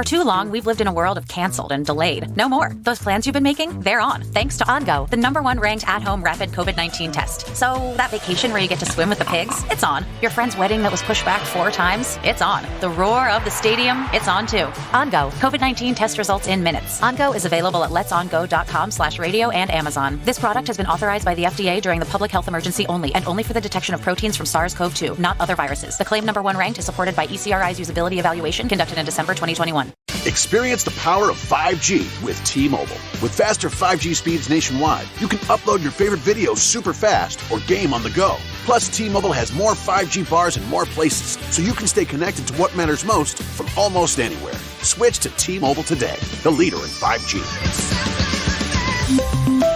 For too long, we've lived in a world of canceled and delayed. No more. Those plans you've been making, they're on, thanks to OnGo, the #1 ranked at-home rapid COVID-19 test. So that vacation where you get to swim with the pigs, it's on. Your friend's wedding that was pushed back 4 times, it's on. The roar of the stadium, it's on too. OnGo, COVID-19 test results in minutes. OnGo is available at letsongo.com/radio and Amazon. This product has been authorized by the FDA during the public health emergency only, and only for the detection of proteins from SARS-CoV-2, not other viruses. The claim #1 ranked is supported by ECRI's usability evaluation conducted in December 2021. Experience the power of 5G with T-Mobile. With faster 5G speeds nationwide, you can upload your favorite videos super fast or game on the go. Plus, T-Mobile has more 5G bars in more places, so you can stay connected to what matters most from almost anywhere. Switch to T-Mobile today, the leader in 5G.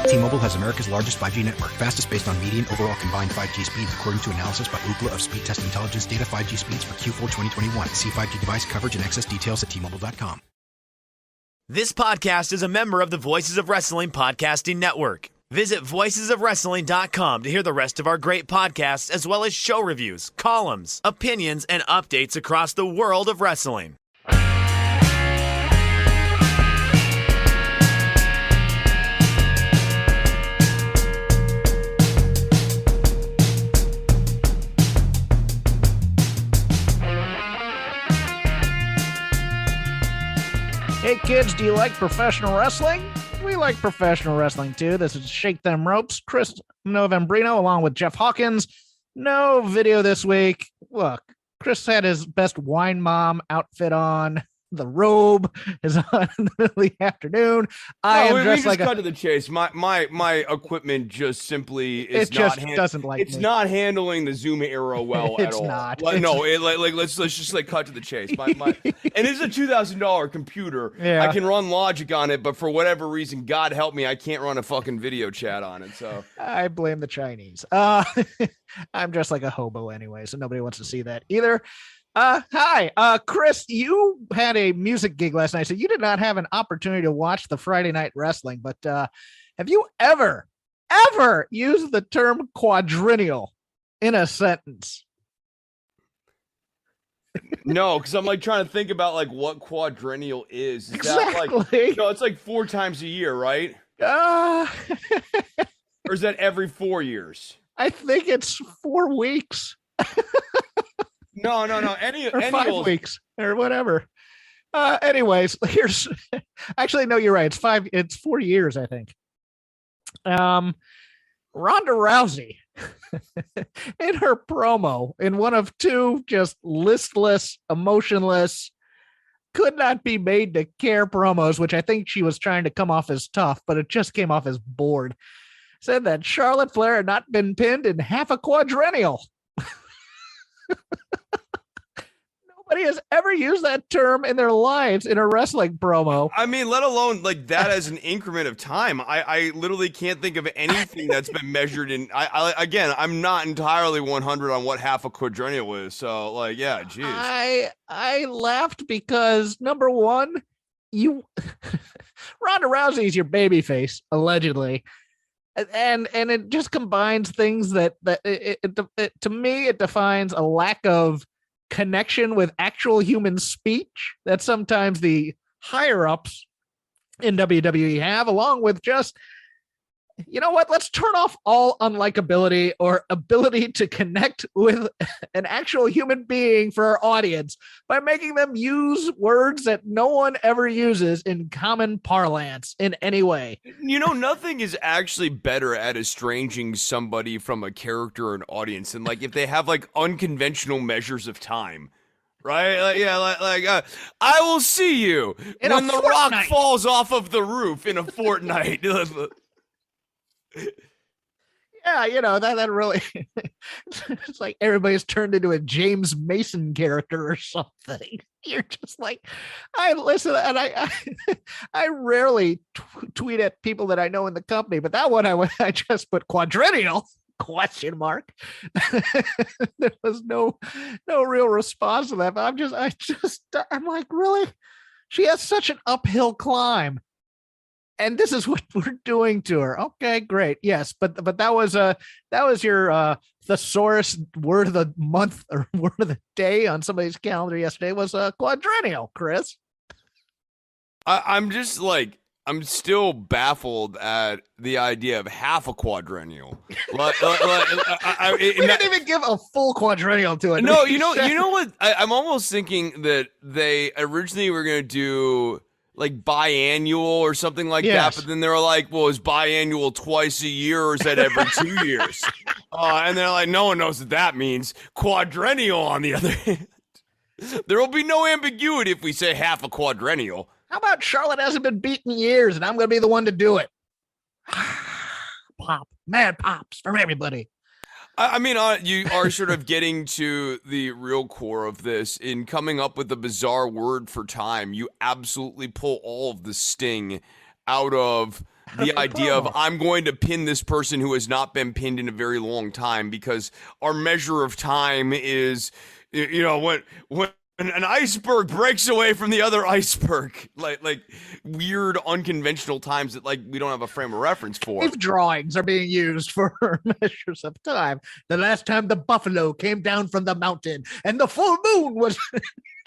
T-Mobile has America's largest 5G network, fastest based on median overall combined 5G speeds, according to analysis by Ookla of Speed Test Intelligence data. 5G speeds for Q4 2021. See 5G device coverage and access details at T-Mobile.com. This podcast is a member of the Voices of Wrestling podcasting network. Visit voicesofwrestling.com to hear the rest of our great podcasts, as well as show reviews, columns, opinions, and updates across the world of wrestling. Hey kids, do you like professional wrestling? We like professional wrestling too. This is Shake Them Ropes. Chris Novembrino along with Jeff Hawkins. No video this week. Look, Chris had his best wine mom outfit on. The robe is on in the middle of the afternoon. I am dressed like cut to the chase. My equipment just simply is doesn't like it's not handling the Zoom era well at all. Not. Let's just cut to the chase. And it's a $2,000 computer. Yeah. I can run Logic on it, but for whatever reason, God help me, I can't run a fucking video chat on it. So I blame the Chinese. I'm dressed like a hobo anyway, so nobody wants to see that either. Hi, Chris, you had a music gig last night, so you did not have an opportunity to watch the Friday Night Wrestling, but have you ever used the term quadrennial in a sentence? No, because I'm like trying to think about like what quadrennial is. Exactly. That like, no, it's like 4 times a year, right? Or is that every 4 years? I think it's 4 weeks. No. Or 5 weeks or whatever. Anyways, here's actually, no, you're right. It's 4 years, I think. Ronda Rousey in her promo in one of 2 just listless, emotionless, could not be made to care promos, which I think she was trying to come off as tough, but it just came off as bored. Said that Charlotte Flair had not been pinned in half a quadrennial. Nobody has ever used that term in their lives in a wrestling promo. I mean, let alone like that as an increment of time. I literally can't think of anything that's been measured in. I'm not entirely 100 on what half a quadrennial is. So, like, yeah, geez. I laughed because number one, Ronda Rousey is your babyface, allegedly. And it just combines things that to me, it defines a lack of connection with actual human speech that sometimes the higher ups in WWE have, along with just, you know what, let's turn off all unlikability or ability to connect with an actual human being for our audience by making them use words that no one ever uses in common parlance in any way. You know, nothing is actually better at estranging somebody from a character or an audience, and like if they have like unconventional measures of time. Right? I will see you when the rock falls off of the roof in a fortnight. Yeah, you know, that really, it's like everybody's turned into a James Mason character or something. You're just like, I rarely tweet at people that I know in the company, but that one I just put quadrennial ? There was no real response to that. But I'm like, really? She has such an uphill climb. And this is what we're doing to her. Okay, great. Yes, but that was your thesaurus word of the month or word of the day on somebody's calendar yesterday was quadrennial, Chris. I'm just like, I'm still baffled at the idea of half a quadrennial. We didn't even give a full quadrennial to it. No, you know what? I'm almost thinking that they originally were going to do like biannual or something like that, but then they were like, well, is biannual twice a year or is that every 2 years? And they're like, no one knows what that means. Quadrennial, on the other hand. There will be no ambiguity if we say half a quadrennial. How about Charlotte hasn't been beaten in years and I'm going to be the one to do it? Pop, mad pops from everybody. I mean, you are sort of getting to the real core of this in coming up with a bizarre word for time. You absolutely pull all of the sting out of the idea of I'm going to pin this person who has not been pinned in a very long time, because our measure of time is, you know, when an iceberg breaks away from the other iceberg, like weird unconventional times that like we don't have a frame of reference for. If drawings are being used for measures of time, the last time the buffalo came down from the mountain and the full moon was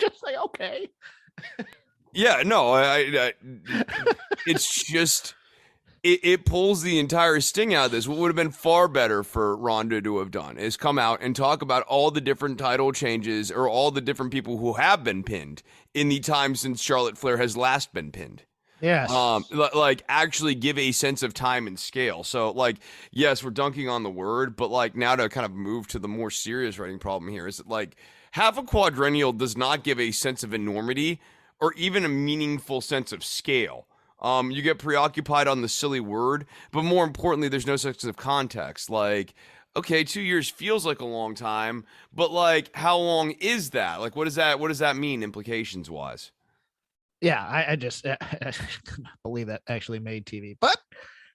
just like, okay. Yeah, no, it's just it pulls the entire sting out of this. What would have been far better for Ronda to have done is come out and talk about all the different title changes or all the different people who have been pinned in the time since Charlotte Flair has last been pinned. Yes. Like actually give a sense of time and scale. So like, yes, we're dunking on the word, but like now to kind of move to the more serious writing problem here is that like half a quadrennial does not give a sense of enormity or even a meaningful sense of scale. You get preoccupied on the silly word, but more importantly, there's no sense of context. Like, okay, 2 years feels like a long time, but like, how long is that? Like, what does that mean implications wise? Yeah, I just I could not believe that actually made TV. But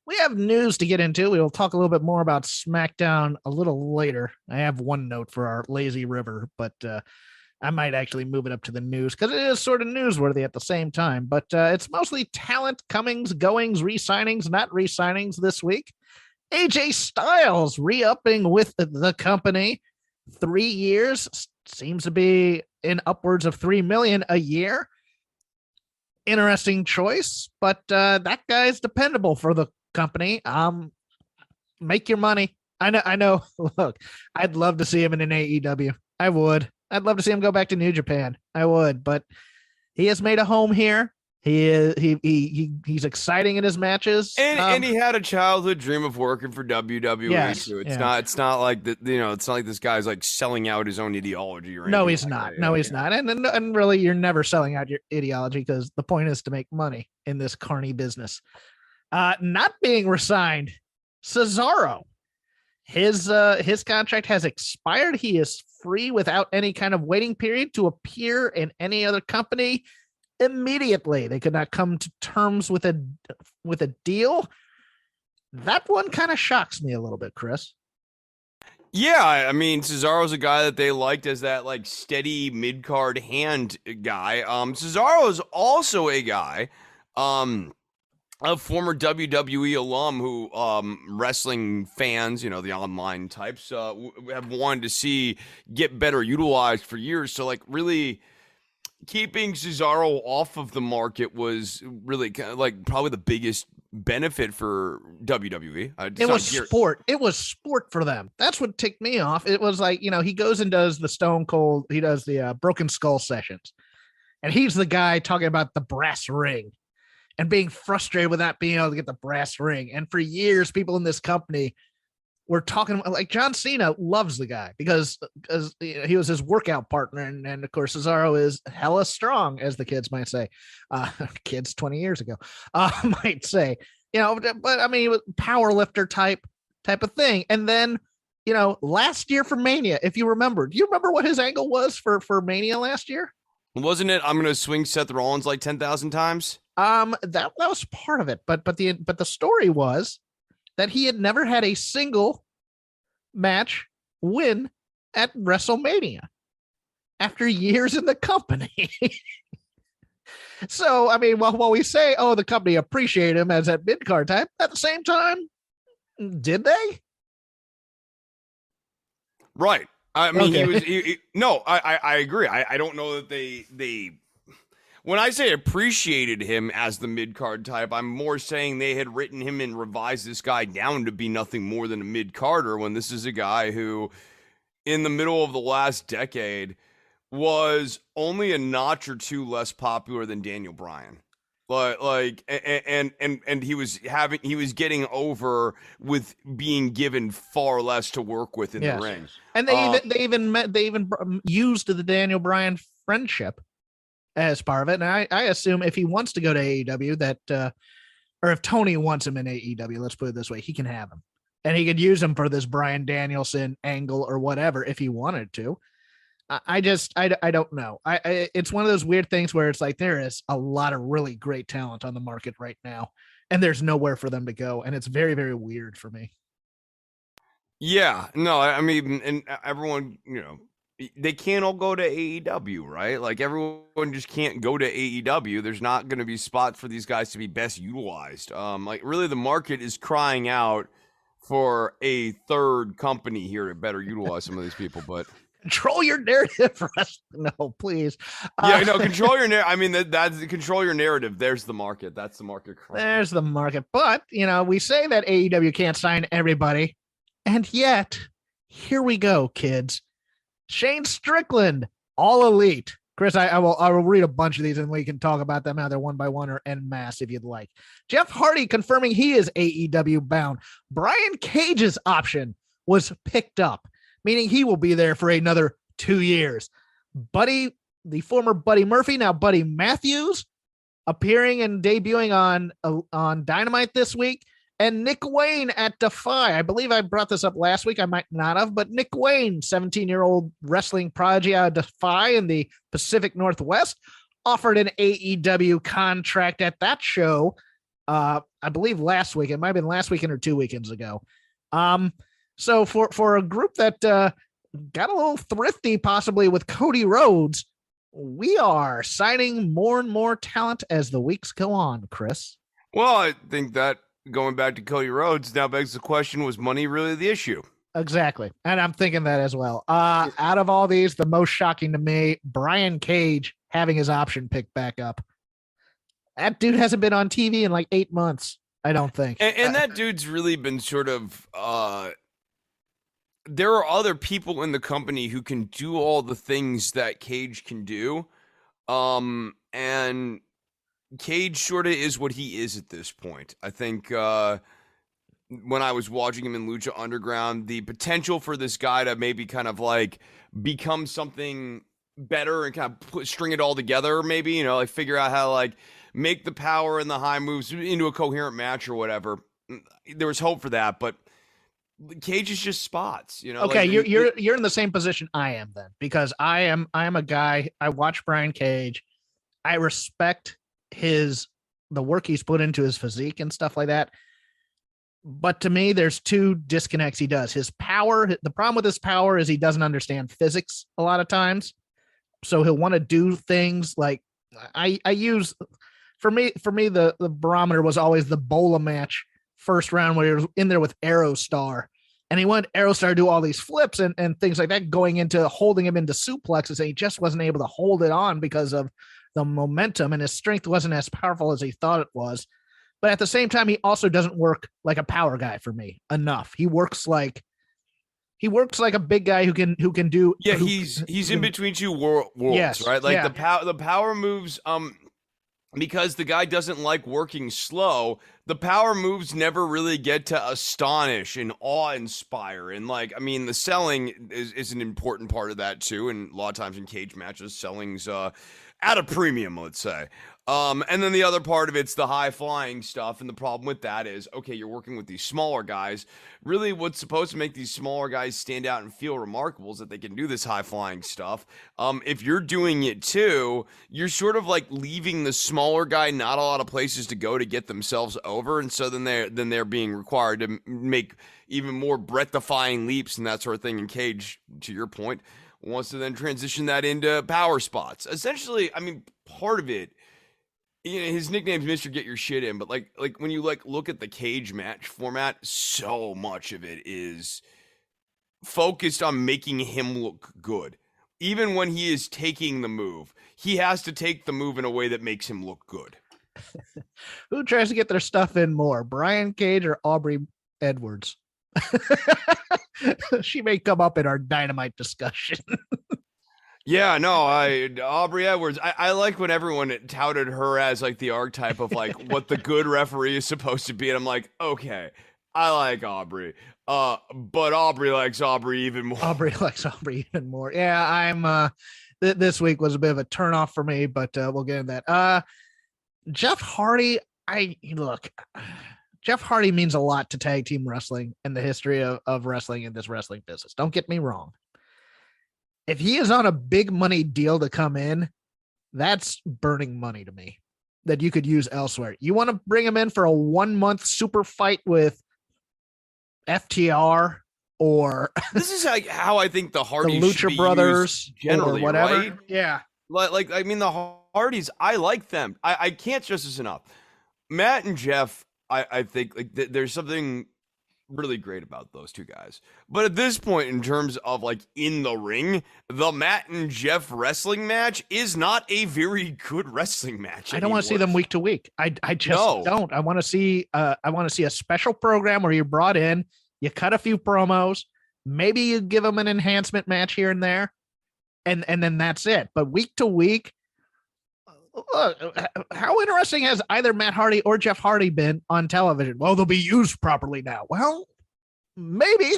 we have news to get into. We will talk a little bit more about SmackDown a little later. I have one note for our lazy river, but I might actually move it up to the news because it is sort of newsworthy at the same time. But it's mostly talent comings, goings, re-signings, not re-signings this week. AJ Styles re-upping with the company. 3 years, seems to be in upwards of $3 million a year. Interesting choice, but that guy's dependable for the company. Make your money. I know. Look, I'd love to see him in an AEW. I would. I'd love to see him go back to New Japan. I would, but he has made a home here. He's exciting in his matches, and he had a childhood dream of working for WWE too. It's not like that. You know, it's not like this guy's like selling out his own ideology or anything. No, he's not. No, he's not. And really, you're never selling out your ideology because the point is to make money in this carny business. Not being resigned, Cesaro. His contract has expired. He is free without any kind of waiting period to appear in any other company immediately. They could not come to terms with a deal. That one kind of shocks me a little bit, Chris. Yeah, I mean, Cesaro's a guy that they liked as that like steady mid-card hand guy. Cesaro is also a guy, a former WWE alum who wrestling fans, you know, the online types, have wanted to see get better utilized for years. So like really keeping Cesaro off of the market was really kind of like probably the biggest benefit for WWE. It was sport. It was sport for them. That's what ticked me off. It was like, you know, he goes and does the Stone Cold, he does the Broken Skull sessions, and he's the guy talking about the brass ring and being frustrated with not being able to get the brass ring. And for years, people in this company were talking about, like, John Cena loves the guy because he was his workout partner. And of course, Cesaro is hella strong, as the kids might say. Kids 20 years ago might say, you know, but I mean, power lifter type of thing. And then, you know, last year for Mania, if you remember, do you remember what his angle was for Mania last year? Wasn't it, I'm going to swing Seth Rollins like 10,000 times? That was part of it, but the story was that he had never had a single match win at WrestleMania after years in the company. So, I mean, while we say, oh, the company appreciate him as that mid-card type, at the same time, did they? Right. I mean, okay. I agree. I don't know that they when I say appreciated him as the mid-card type, I'm more saying they had written him and revised this guy down to be nothing more than a mid-carder, when this is a guy who, in the middle of the last decade, was only a notch or two less popular than Daniel Bryan. And he was getting over with being given far less to work with in the ring. And they even used the Daniel Bryan friendship as part of it. And I assume if he wants to go to AEW that, or if Tony wants him in AEW, let's put it this way, he can have him, and he could use him for this Bryan Danielson angle or whatever if he wanted to. I don't know. It's one of those weird things where it's like there is a lot of really great talent on the market right now, and there's nowhere for them to go, and it's very, very weird for me. Yeah, no, I mean, and everyone, they can't all go to AEW, right? Like, everyone just can't go to AEW. There's not going to be spots for these guys to be best utilized. Like, really, the market is crying out for a third company here to better utilize some of these people, but. Control your narrative. No, please. Control your narrative. I mean, that's control your narrative. There's the market. That's the market. There's the market. But, we say that AEW can't sign everybody. And yet, here we go, kids. Shane Strickland, All Elite. Chris, I will read a bunch of these and we can talk about them either one by one or en masse if you'd like. Jeff Hardy confirming he is AEW bound. Brian Cage's option was picked up, meaning he will be there for another 2 years. Buddy, the former Buddy Murphy, now Buddy Matthews, appearing and debuting on Dynamite this week. And Nick Wayne at Defy. I believe I brought this up last week. I might not have, but Nick Wayne, 17-year-old wrestling prodigy out of Defy in the Pacific Northwest, offered an AEW contract at that show. I believe last week. It might have been last weekend or 2 weekends ago. So for a group that got a little thrifty possibly with Cody Rhodes, we are signing more and more talent as the weeks go on, Chris. Well, I think that going back to Cody Rhodes now begs the question, was money really the issue? Exactly. And I'm thinking that as well. Out of all these, the most shocking to me, Brian Cage having his option picked back up. That dude hasn't been on TV in like 8 months, I don't think. And that dude's really been sort of there are other people in the company who can do all the things that Cage can do. And Cage sort of is what he is at this point. I think when I was watching him in Lucha Underground, the potential for this guy to maybe kind of like become something better and kind of string it all together, maybe, like figure out how to like make the power and the high moves into a coherent match or whatever. There was hope for that, but Cage is just spots, Okay, like, you're in the same position I am then, because I am a guy. I watch Brian Cage. I respect the work he's put into his physique and stuff like that. But to me, there's two disconnects he does. His power, the problem with his power is he doesn't understand physics a lot of times. So he'll want to do things like I use, for me, the barometer was always the Bola match first round where he was in there with Aerostar. And he wanted Aerostar to do all these flips and things like that, going into holding him into suplexes. And he just wasn't able to hold it on because of the momentum, and his strength wasn't as powerful as he thought it was. But at the same time, he also doesn't work like a power guy for me enough. He works like a big guy who can do. Yeah, he's in between two worlds, yes, right? Like the power moves. Because the guy doesn't like working slow, the power moves never really get to astonish and awe-inspire. And the selling is an important part of that too. And a lot of times in cage matches, selling's at a premium, let's say. And then the other part of it's the high-flying stuff. And the problem with that is, okay, you're working with these smaller guys. Really, what's supposed to make these smaller guys stand out and feel remarkable is that they can do this high-flying stuff. If you're doing it too, you're sort of like leaving the smaller guy not a lot of places to go to get themselves over. And so then they're being required to make even more breath-defying leaps and that sort of thing. And Cage, to your point, wants to then transition that into power spots. Essentially, part of it, his nickname's Mr. Get Your Shit In, but like when you look at the cage match format, so much of it is focused on making him look good. even when he is taking the move, he has to take the move in a way that makes him look good. Who tries to get their stuff in more, Brian Cage or Aubrey Edwards? She may come up in our Dynamite discussion. Yeah, no, Aubrey Edwards. I like when everyone touted her as like the archetype of like what the good referee is supposed to be, and I'm like, okay, I like Aubrey, but Aubrey likes Aubrey even more. Aubrey likes Aubrey even more. Yeah, I'm. This week was a bit of a turnoff for me, but we'll get into that. Jeff Hardy. Jeff Hardy means a lot to tag team wrestling and the history of wrestling in this wrestling business. Don't get me wrong. If he is on a big money deal to come in, that's burning money to me that you could use elsewhere. You want to bring him in for a 1 month super fight with FTR or this is how I think the Hardys, the Lucha Brothers, generally, or whatever. Right? Yeah. Like I mean, the Hardys, I like them. I can't stress this enough. Matt and Jeff, I think like there's something really great about those two guys. But at this point, in terms of like in the ring, the Matt and Jeff wrestling match is not a very good wrestling match. I don't want to see them week to week. I just don't. I want to see a special program where you're brought in, you cut a few promos, maybe you give them an enhancement match here and there, and then that's it. But week to week, how interesting has either Matt Hardy or Jeff Hardy been on television? Well, they'll be used properly now. Well, maybe.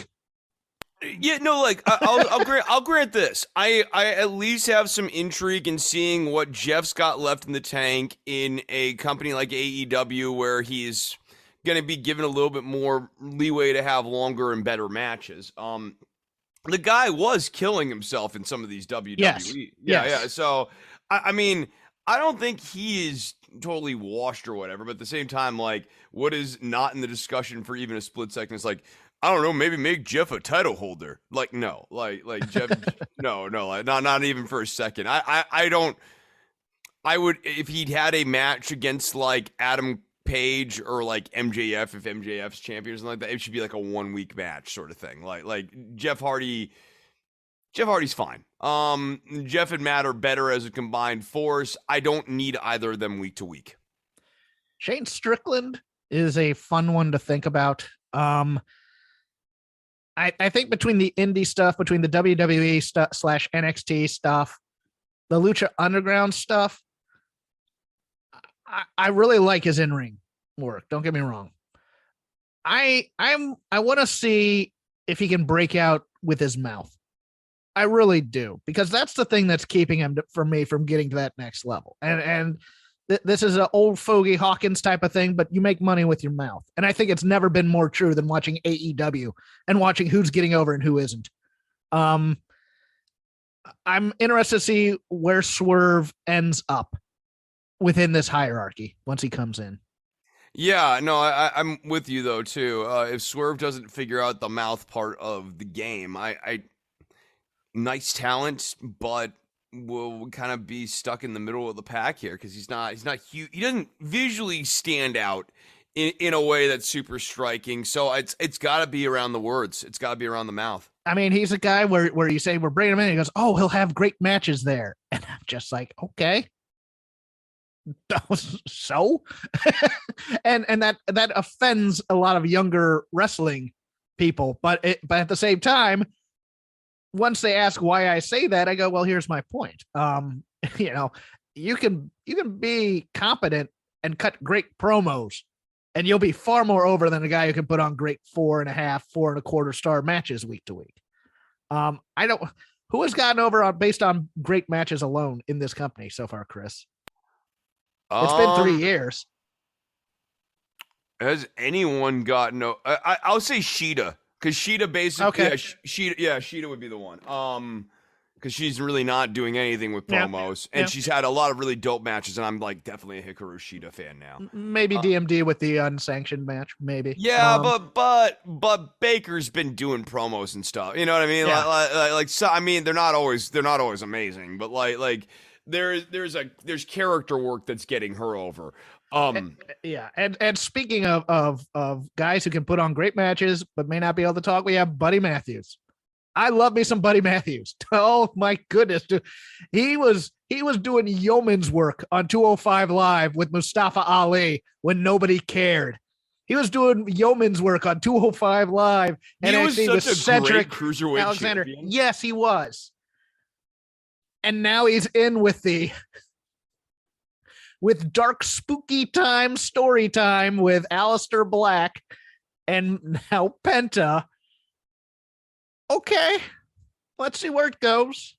Yeah, no, like I'll grant this. I at least have some intrigue in seeing what Jeff's got left in the tank in a company like AEW, where he's going to be given a little bit more leeway to have longer and better matches. The guy was killing himself in some of these WWE. Yes. Yeah. So I mean, I don't think he is totally washed or whatever, but at the same time, like, what is not in the discussion for even a split second is like, I don't know, maybe make Jeff a title holder. Like, no, like Jeff, no, like, not even for a second. I would, if he'd had a match against like Adam Page or like MJF, if MJF's champion or something like that, it should be like a 1 week match sort of thing. Like Jeff Hardy's fine. Jeff and Matt are better as a combined force. I don't need either of them week to week. Shane Strickland is a fun one to think about. I think between the indie stuff, between the WWE stuff / NXT stuff, the Lucha Underground stuff, I really like his in-ring work. Don't get me wrong. I want to see if he can break out with his mouth. I really do, because that's the thing that's keeping him from getting to that next level. And this is an old fogey Hawkins type of thing, but you make money with your mouth. And I think it's never been more true than watching AEW and watching who's getting over and who isn't. I'm interested to see where Swerve ends up within this hierarchy once he comes in. Yeah, no, I'm with you though too. If Swerve doesn't figure out the mouth part of the game, I nice talent, but will kind of be stuck in the middle of the pack here because he's not huge. He doesn't visually stand out in a way that's super striking. So it's got to be around the words. It's got to be around the mouth. I mean, he's a guy where you say we're bringing him in. He goes, "Oh, he'll have great matches there," and I'm just like, okay. So, and that offends a lot of younger wrestling people, but at the same time, once they ask why I say that, I go, well, here's my point. You can be competent and cut great promos, and you'll be far more over than a guy who can put on great 4.5, 4.25 star matches week to week. Who has gotten over based on great matches alone in this company so far, Chris? It's been 3 years. Has anyone gotten? I'll say Sheeta, because Sheeta basically. Okay. Sheeta would be the one. Because she's really not doing anything with promos, and she's had a lot of really dope matches, and I'm like definitely a Hikaru Sheeta fan now. Maybe DMD with the unsanctioned match, maybe. Yeah, but Baker's been doing promos and stuff. You know what I mean? Yeah. So, I mean, they're not always amazing, but like. There's character work that's getting her over. And speaking of guys who can put on great matches but may not be able to talk, we have Buddy Matthews. I love me some Buddy Matthews. Oh my goodness, dude. He was doing yeoman's work on 205 Live with Mustafa Ali when nobody cared. He was doing yeoman's work on 205 Live, and he was actually such a Cedric great cruiserweight Alexander. champion. Yes, he was. And now he's in with dark spooky time story time with Aleister Black and now Penta. Okay, let's see where it goes.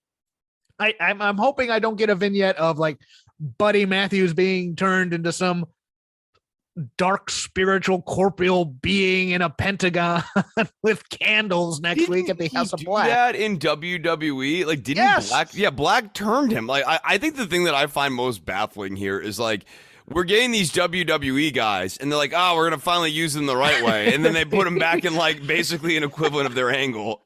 I'm hoping I don't get a vignette of like Buddy Matthews being turned into some dark spiritual corporeal being in a pentagon with candles next week at the House of Black. That in WWE, like didn't Yes. Black? Yeah, Black turned him. Like I think the thing that I find most baffling here is like we're getting these WWE guys, and they're like, oh, we're gonna finally use them the right way, and then they put them back in like basically an equivalent of their angle.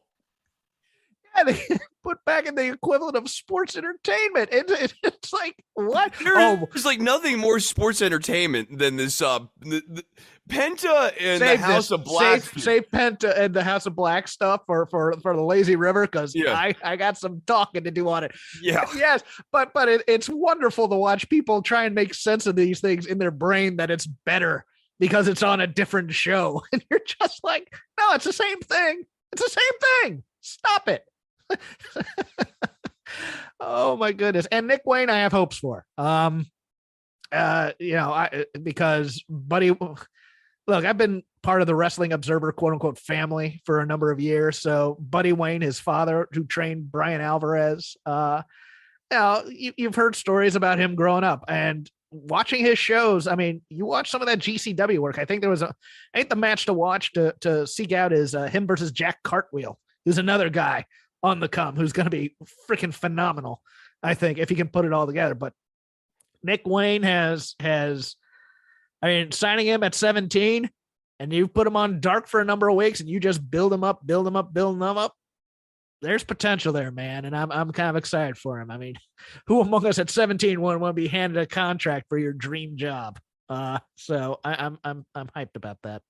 Yeah, they put back in the equivalent of sports entertainment. It's like, what? There's like nothing more sports entertainment than this the Penta and the House of Black. Save Penta and the House of Black stuff for the Lazy River, because I got some talking to do on it. Yeah. Yes, but it's wonderful to watch people try and make sense of these things in their brain that it's better because it's on a different show. And you're just like, no, it's the same thing. It's the same thing. Stop it. Oh my goodness. And Nick Wayne, I have hopes for. Because Buddy, look, I've been part of the Wrestling Observer quote unquote family for a number of years. So Buddy Wayne, his father, who trained Brian Alvarez, you've heard stories about him growing up and watching his shows. I mean, you watch some of that GCW work. I think the match to watch to seek out is him versus Jack Cartwheel, who's another guy on the come who's going to be freaking phenomenal, I think, if he can put it all together. But Nick Wayne has signing him at 17 and you put him on dark for a number of weeks and you just build him up. There's potential there, man. And I'm kind of excited for him. I mean, who among us at 17 would want to be handed a contract for your dream job? So I'm hyped about that.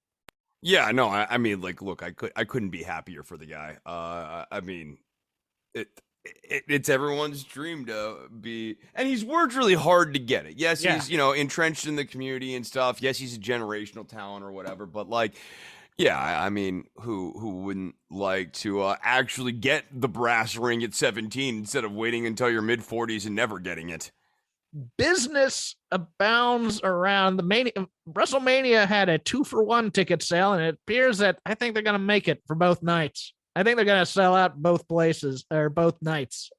Yeah, no, I mean, like, look, I couldn't be happier for the guy. I mean, it's everyone's dream to be, and he's worked really hard to get it. Yes, he's entrenched in the community and stuff. Yes, he's a generational talent or whatever. But like, yeah, I mean, who wouldn't like to actually get the brass ring at 17 instead of waiting until your mid 40s and never getting it? Business abounds around the Mania. WrestleMania had a 2-for-1 ticket sale, and it appears that I think they're going to make it for both nights. I think they're going to sell out both places or both nights.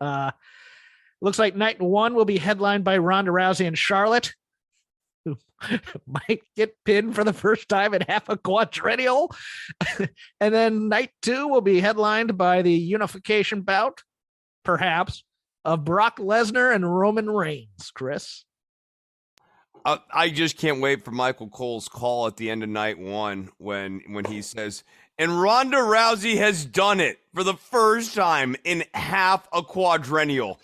Looks like night one will be headlined by Ronda Rousey and Charlotte, who might get pinned for the first time in half a quadrennial. And then night two will be headlined by the unification bout, perhaps, of Brock Lesnar and Roman Reigns, Chris. I just can't wait for Michael Cole's call at the end of night one when he says, and Ronda Rousey has done it for the first time in half a quadrennial.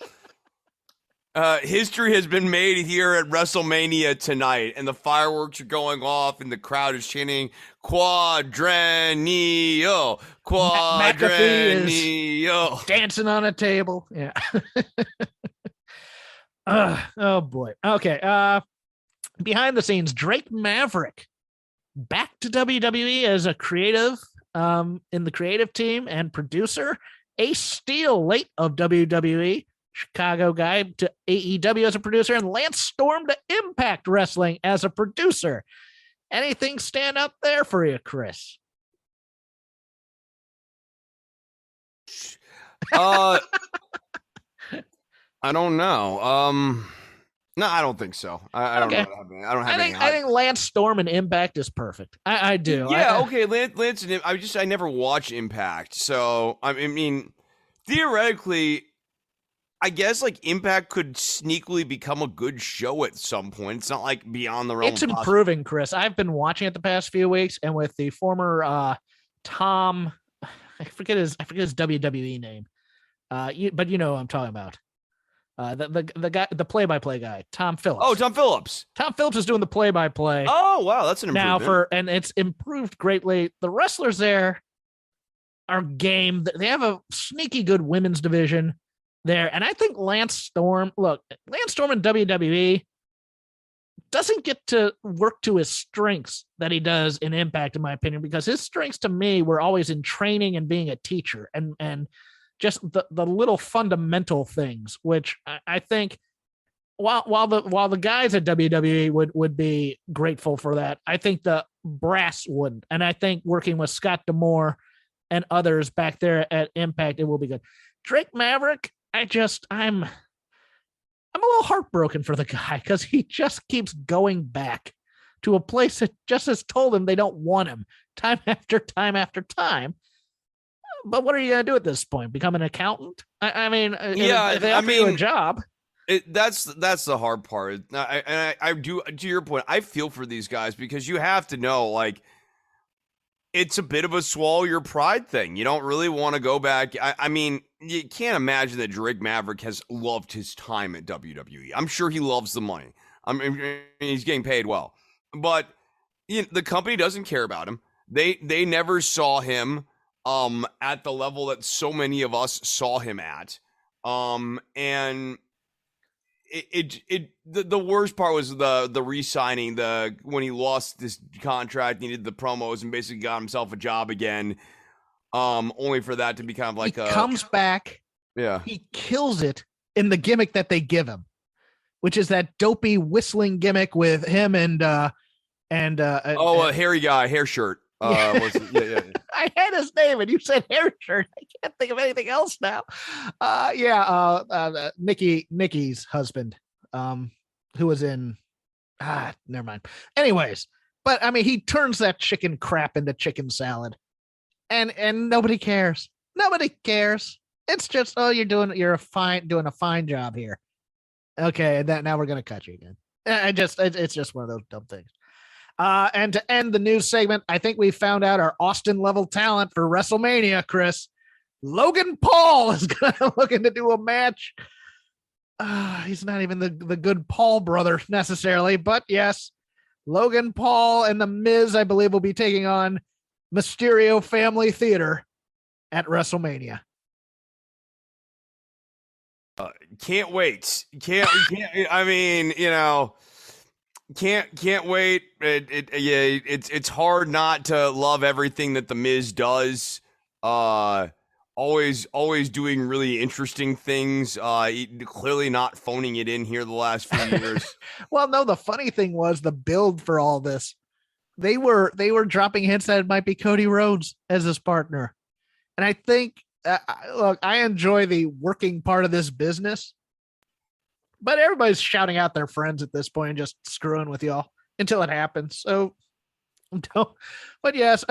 History has been made here at WrestleMania tonight, and the fireworks are going off, and the crowd is chanting Quadrennial, Quadrennial, dancing on a table. Yeah. Oh boy. Okay. Behind the scenes, Drake Maverick back to WWE as a creative in the creative team and producer. Ace Steel, late of WWE, Chicago guy, to AEW as a producer, and Lance Storm to Impact Wrestling as a producer. Anything stand up there for you, Chris? I don't know. No, I don't think so. I don't know. I think Lance Storm and Impact is perfect. I do. Yeah, okay. Lance and I never watched Impact, so I mean, theoretically, I guess like Impact could sneakily become a good show at some point. It's not like beyond the realm. It's improving, Chris. I've been watching it the past few weeks, and with the former Tom, I forget his WWE name, but you know who I'm talking about. The guy, the play-by-play guy, Tom Phillips. Oh, Tom Phillips. Tom Phillips is doing the play-by-play. Oh, wow, that's an improvement. And it's improved greatly. The wrestlers there, are game. They have a sneaky good women's division there. And I think Lance Storm in WWE doesn't get to work to his strengths that he does in Impact, in my opinion, because his strengths to me were always in training and being a teacher and just the little fundamental things, which I think while the guys at WWE would be grateful for that, I think the brass wouldn't. And I think working with Scott D'Amore and others back there at Impact, it will be good. Drake Maverick, I'm a little heartbroken for the guy because he just keeps going back to a place that just has told him they don't want him time after time after time. But what are you going to do at this point? Become an accountant? I mean, if they offer you a job. That's the hard part. I do, to your point, I feel for these guys because you have to know, like, it's a bit of a swallow your pride thing. You don't really want to go back. I mean, you can't imagine that Drake Maverick has loved his time at WWE. I'm sure he loves the money. I mean, he's getting paid well. But the company doesn't care about him. They never saw him at the level that so many of us saw him at. And the worst part was the re-signing, when he lost this contract, he did the promos and basically got himself a job again. Only for that to be kind of like he comes back. Yeah. He kills it in the gimmick that they give him, which is that dopey whistling gimmick with him and a hairy guy, hair shirt. Yeah. I had his name and you said hair shirt. I can't think of anything else now. Nikki's husband, who was in, never mind. Anyways, but I mean, he turns that chicken crap into chicken salad and nobody cares. Nobody cares. It's just, doing a fine job here. Okay. And now we're going to cut you again. It's just one of those dumb things. And to end the news segment, I think we found out our Austin level talent for WrestleMania, Chris. Logan Paul is looking to do a match. He's not even the good Paul brother necessarily, but yes, Logan Paul and The Miz, I believe, will be taking on Mysterio Family Theater at WrestleMania. Can't wait. I mean, Can't wait. It's hard not to love everything that The Miz does. Always doing really interesting things. Clearly not phoning it in here the last few years. Well, no, the funny thing was the build for all this. They were dropping hints that it might be Cody Rhodes as his partner. And I think, look, I enjoy the working part of this business. But everybody's shouting out their friends at this point and just screwing with y'all until it happens. So, but yes,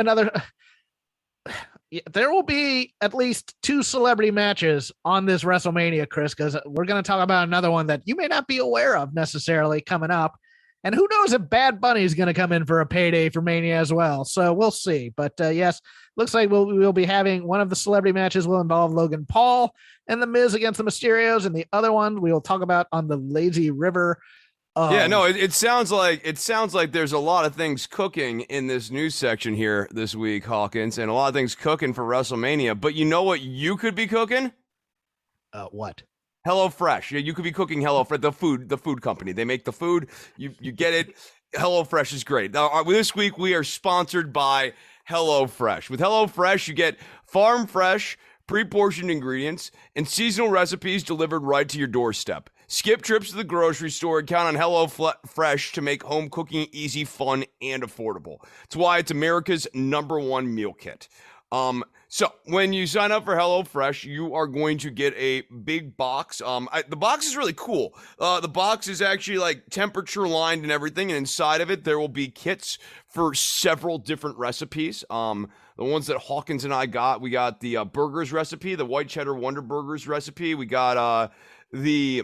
there will be at least 2 celebrity matches on this WrestleMania, Chris, because we're going to talk about another one that you may not be aware of necessarily coming up. And who knows if Bad Bunny is going to come in for a payday for Mania as well. So we'll see. But yes, looks like we'll be having one of the celebrity matches will involve Logan Paul and The Miz against the Mysterios. And the other one we will talk about on the Lazy River. It sounds like there's a lot of things cooking in this news section here this week, Hawkins, and a lot of things cooking for WrestleMania. But you know what you could be cooking? What? HelloFresh. Yeah, you could be cooking HelloFresh, the food company. They make the food. You get it. HelloFresh is great. Now, this week we are sponsored by HelloFresh. With HelloFresh, you get farm fresh, pre-portioned ingredients and seasonal recipes delivered right to your doorstep. Skip trips to the grocery store and count on HelloFresh to make home cooking easy, fun, and affordable. That's why it's America's #1 meal kit. So when you sign up for HelloFresh, you are going to get a big box. The box is really cool. The box is actually like temperature lined and everything. And inside of it, there will be kits for several different recipes. The ones that Hawkins and I got, we got the burgers recipe, the white cheddar Wonder Burgers recipe. We got the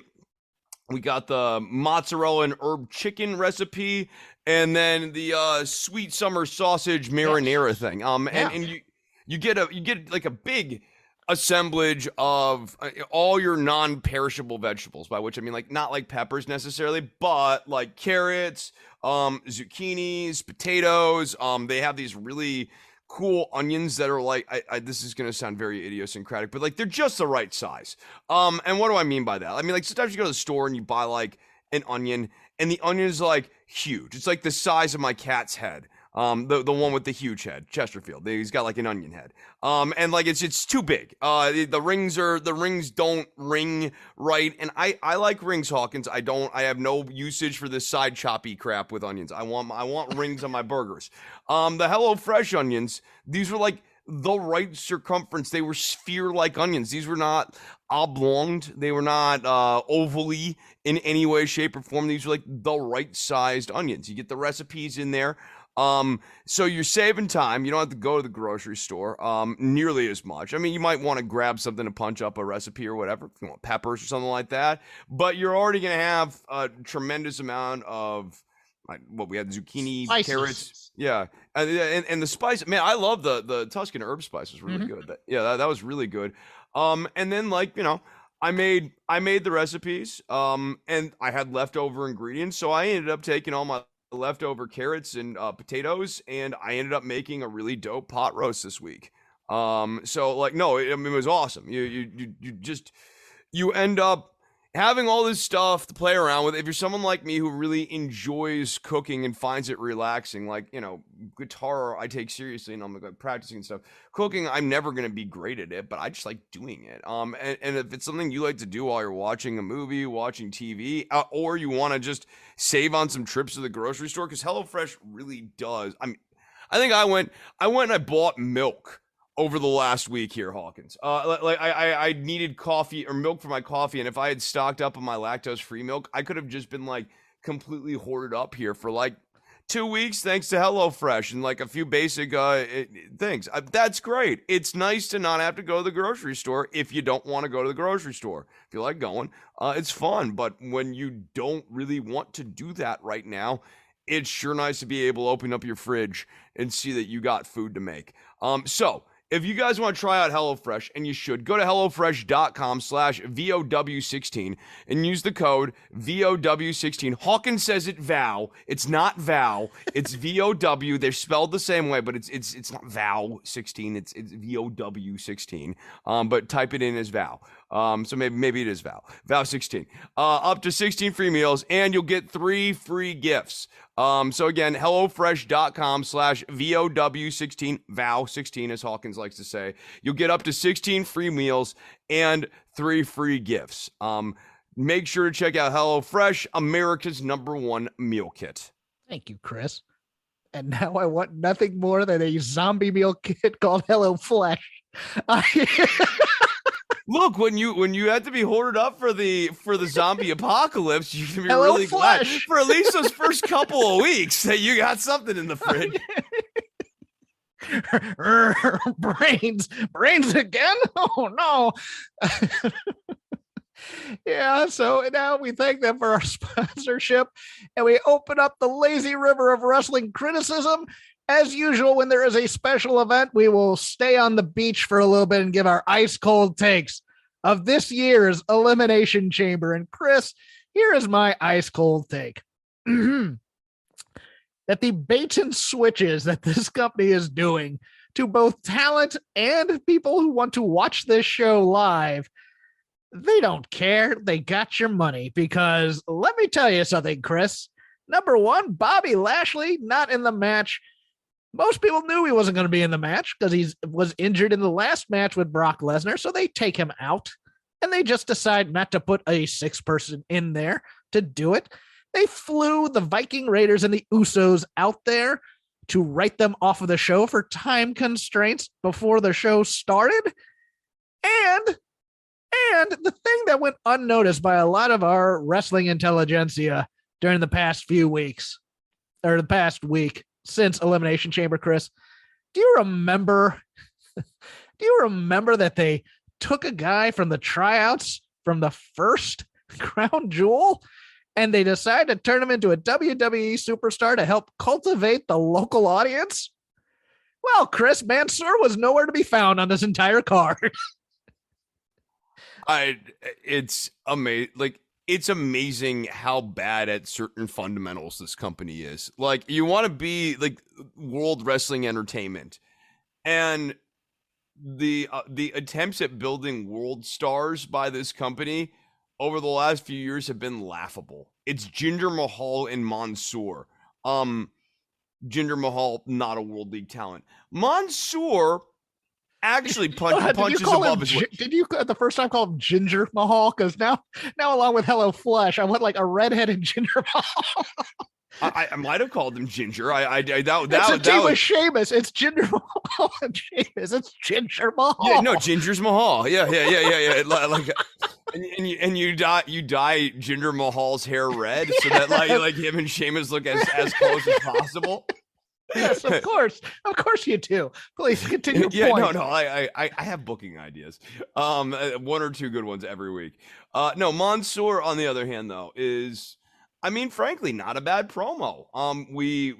mozzarella and herb chicken recipe, and then the sweet summer sausage marinara thing. And you get like a big assemblage of all your non-perishable vegetables, by which I mean like not like peppers necessarily, but like carrots, zucchinis, potatoes. They have these really cool onions that are like, this is gonna sound very idiosyncratic, but like they're just the right size. And what do I mean by that? I mean, like sometimes you go to the store and you buy like an onion, and the onion is like huge. It's like the size of my cat's head. The one with the huge head, Chesterfield. He's got like an onion head. And like it's too big. The rings don't ring right. And I like rings, Hawkins. I have no usage for this side choppy crap with onions. I want rings on my burgers. The HelloFresh onions, these were like the right circumference. They were sphere-like onions. These were not oblonged. They were not ovally in any way, shape, or form. These were like the right sized onions. You get the recipes in there. So you're saving time. You don't have to go to the grocery store nearly as much. I mean, you might want to grab something to punch up a recipe or whatever, if you want peppers or something like that, but you're already going to have a tremendous amount of what we had: zucchini, spices. Carrots. Yeah. And the spice, man, I love the Tuscan herb spice was really good. That was really good. And then like, I made the recipes, and I had leftover ingredients. So I ended up taking all my leftover carrots and potatoes, and I ended up making a really dope pot roast this week. So like, no, it was awesome. You end up having all this stuff to play around with. If you're someone like me who really enjoys cooking and finds it relaxing, like, guitar I take seriously and I'm like practicing and stuff. Cooking, I'm never going to be great at it, but I just like doing it. And if it's something you like to do while you're watching a movie, watching TV, or you want to just save on some trips to the grocery store, because HelloFresh really does. I think I went and I bought milk over the last week here, Hawkins. I needed coffee or milk for my coffee, and if I had stocked up on my lactose-free milk, I could have just been like completely hoarded up here for like 2 weeks thanks to HelloFresh and like a few basic things. That's great. It's nice to not have to go to the grocery store if you don't want to go to the grocery store. If you like going, it's fun. But when you don't really want to do that right now, it's sure nice to be able to open up your fridge and see that you got food to make. So if you guys want to try out HelloFresh, and you should, go to HelloFresh.com/VOW16 and use the code VOW16. Hawkins says it VOW. It's not VOW. It's VOW. They're spelled the same way, but it's not VOW16. It's VOW16. But type it in as VOW. So maybe it is VOW. VOW16. Up to 16 free meals, and you'll get 3 free gifts. So again, HelloFresh.com/VOW16, VOW16, as Hawkins likes to say. You'll get up to 16 free meals and 3 free gifts. Make sure to check out HelloFresh, America's #1 meal kit. Thank you, Chris. And now I want nothing more than a zombie meal kit called HelloFresh. Look, when you had to be hoarded up for the zombie apocalypse, you can be really glad for at least those first couple of weeks that you got something in the fridge. brains again? Oh no. Yeah, so now we thank them for our sponsorship, and we open up the lazy river of wrestling criticism. As usual, when there is a special event, we will stay on the beach for a little bit and give our ice cold takes of this year's Elimination Chamber. And Chris, here is my ice cold take. That the baits and switches that this company is doing to both talent and people who want to watch this show live, they don't care. They got your money, because let me tell you something, Chris. Number one, Bobby Lashley not in the match. Most people knew he wasn't going to be in the match because he was injured in the last match with Brock Lesnar. So they take him out, and they just decide not to put a 6th person in there to do it. They flew the Viking Raiders and the Usos out there to write them off of the show for time constraints before the show started. And the thing that went unnoticed by a lot of our wrestling intelligentsia during the past few weeks, or the past week, since Elimination Chamber, Chris, do you remember that they took a guy from the tryouts from the first Crown Jewel, and they decided to turn him into a WWE superstar to help cultivate the local audience? Well, Chris, Mansoor was nowhere to be found on this entire card. It's amazing. Like, it's amazing how bad at certain fundamentals this company is. Like, you want to be like World Wrestling Entertainment, And the attempts at building world stars by this company over the last few years have been laughable. It's Jinder Mahal and Mansoor. Jinder Mahal, not a World League talent. Mansoor actually punches above his weight. Did you the first time call him Ginger Mahal? Because now along with Hello Flesh, I want like a redheaded Jinder Mahal. I might have called him Ginger. That was Sheamus. It's Jinder Mahal and Sheamus. It's Ginger Mahal. Yeah, no, Ginger's Mahal. Yeah. Like, and you dye Jinder Mahal's hair red so that like him and Sheamus look as close as possible. Yes, of course you do. Please continue. Yeah, point. No, I have booking ideas. One or two good ones every week. No, Mansoor on the other hand though is, I mean, frankly, not a bad promo.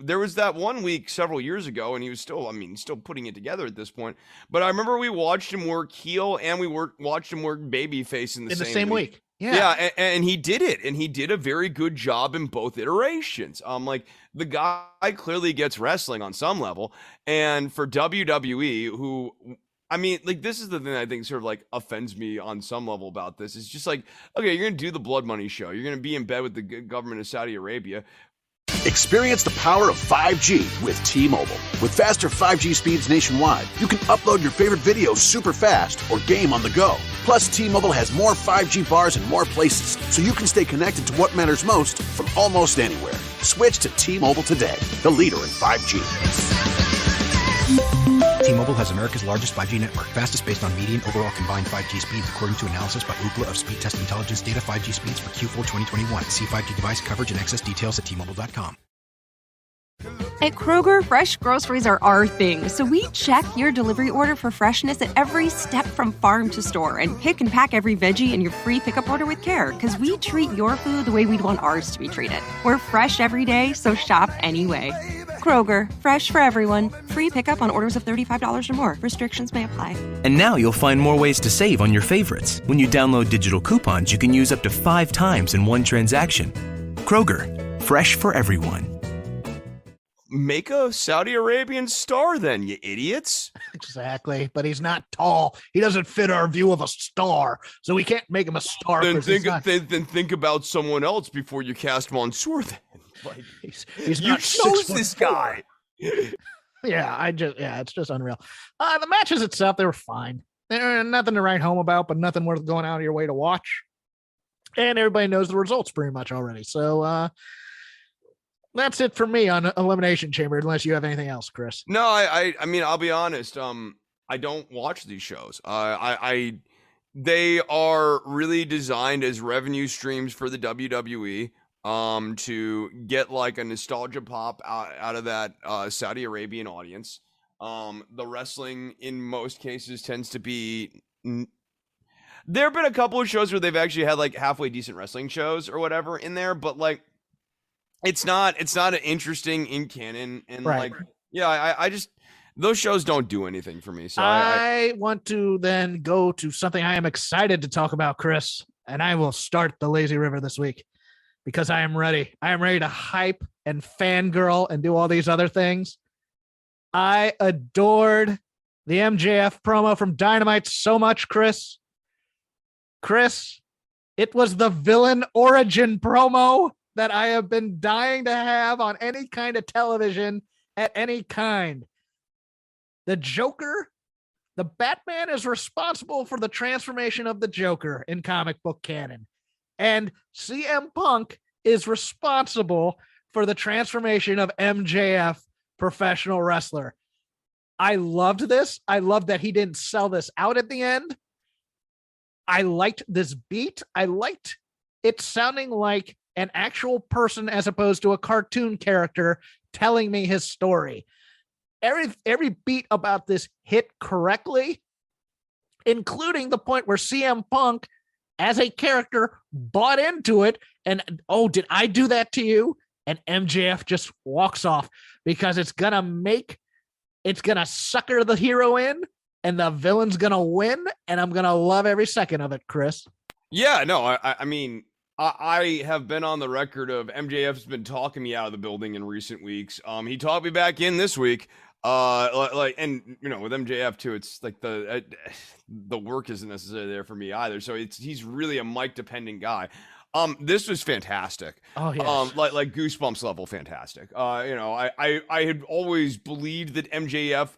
There was that one week several years ago, and he was still putting it together at this point. But I remember we watched him work heel, and we watched him work babyface in the same week. Yeah, and he did it, and he did a very good job in both iterations. Like the guy clearly gets wrestling on some level, and for WWE, who, I mean, like, this is the thing I think sort of like offends me on some level about this. It's just like, okay, you're going to do the Blood Money show. You're going to be in bed with the government of Saudi Arabia. Experience the power of 5G with T-Mobile. With faster 5G speeds nationwide, you can upload your favorite videos super fast or game on the go. Plus, T-Mobile has more 5G bars in more places, so you can stay connected to what matters most from almost anywhere. Switch to T-Mobile today, the leader in 5G. T-Mobile has America's largest 5G network, fastest based on median overall combined 5G speeds, according to analysis by Ookla of Speed Test Intelligence data. 5G speeds for Q4 2021. See 5G device coverage and access details at T-Mobile.com. At Kroger, fresh groceries are our thing, so we check your delivery order for freshness at every step from farm to store and pick and pack every veggie in your free pickup order with care, because we treat your food the way we'd want ours to be treated. We're fresh every day, so shop anyway. Kroger, fresh for everyone. Free pickup on orders of $35 or more. Restrictions may apply. And now you'll find more ways to save on your favorites. When you download digital coupons, you can use up to 5 times in one transaction. Kroger, fresh for everyone. Make a Saudi Arabian star then, you idiots. Exactly, but he's not tall. He doesn't fit our view of a star, so we can't make him a star. Then think about someone else before you cast Mansoor then. Like, he's you chose this guy. It's just unreal. The matches itself, they were fine. They're nothing to write home about, but nothing worth going out of your way to watch. And everybody knows the results pretty much already. So that's it for me on Elimination Chamber, unless you have anything else, Chris. No, I mean, I'll be honest. I don't watch these shows. They are really designed as revenue streams for the WWE. To get like a nostalgia pop out of that Saudi Arabian audience. The wrestling in most cases tends to be. There have been a couple of shows where they've actually had like halfway decent wrestling shows or whatever in there, but like it's not an interesting in canon, and right. I just, those shows don't do anything for me. So I want to then go to something I am excited to talk about, Chris, and I will start the Lazy River this week. Because I am ready. I am ready to hype and fangirl and do all these other things. I adored the MJF promo from Dynamite so much, Chris. Chris, it was the villain origin promo that I have been dying to have on any kind of television at any kind. The Joker, the Batman is responsible for the transformation of the Joker in comic book canon. And CM Punk is responsible for the transformation of MJF, professional wrestler. I loved this. I loved that he didn't sell this out at the end. I liked this beat. I liked it sounding like an actual person as opposed to a cartoon character telling me his story. Every beat about this hit correctly, including the point where CM Punk as a character bought into it and, oh, did I do that to you? And MJF just walks off because it's going to sucker the hero in and the villain's going to win. And I'm going to love every second of it, Chris. Yeah, no, I mean, I have been on the record of MJF's been talking me out of the building in recent weeks. He talked me back in this week. And you know, with MJF too, it's like the work isn't necessarily there for me either. So he's really a mic dependent guy. This was fantastic. Oh yeah. Like goosebumps level fantastic. You know, I had always believed that MJF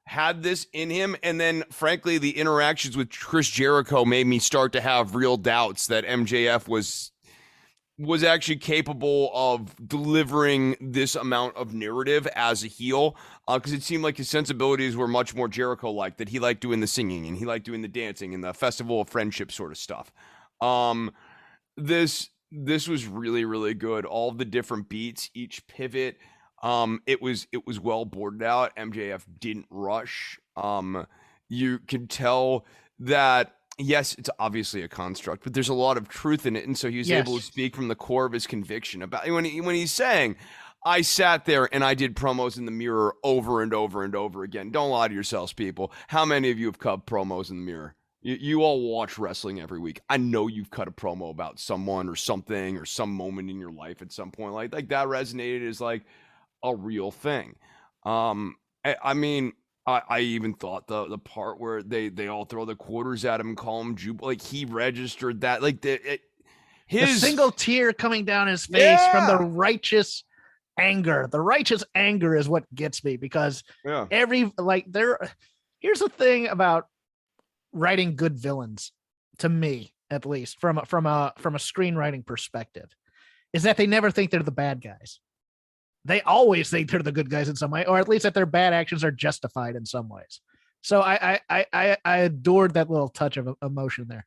had this in him, and then frankly the interactions with Chris Jericho made me start to have real doubts that MJF was actually capable of delivering this amount of narrative as a heel, because it seemed like his sensibilities were much more Jericho-like, that he liked doing the singing and he liked doing the dancing and the festival of friendship sort of stuff. This was really, really good. All of the different beats, each pivot, it was well boarded out. MJF didn't rush. You could tell that, yes, it's obviously a construct, but there's a lot of truth in it, and so he was able to speak from the core of his conviction about when he's saying, I sat there and I did promos in the mirror over and over and over again. Don't lie to yourselves, people. How many of you have cut promos in the mirror? You all watch wrestling every week. I know you've cut a promo about someone or something or some moment in your life at some point. Like that resonated as like a real thing. I mean, I even thought the part where they all throw the quarters at him and call him like he registered that, like the single tear coming down his face from the righteous anger. The righteous anger is what gets me, because here's the thing about writing good villains, to me at least, from a screenwriting perspective, is that they never think they're the bad guys. They always think they're the good guys in some way, or at least that their bad actions are justified in some ways. So I adored that little touch of emotion there.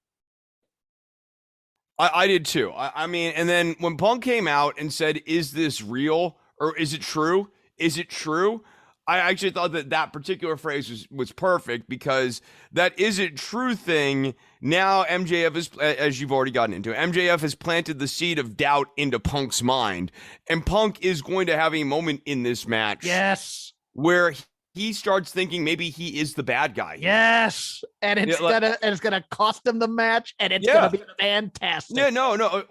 I did too. I mean, and then when Punk came out and said, is this real or is it true? Is it true? I actually thought that particular phrase was perfect, because that is it true thing. Now MJF is, as you've already gotten into, MJF has planted the seed of doubt into Punk's mind, and Punk is going to have a moment in this match. Yes. Where he starts thinking maybe he is the bad guy. Yes. And it's gonna cost him the match, and it's gonna be fantastic. Yeah, no.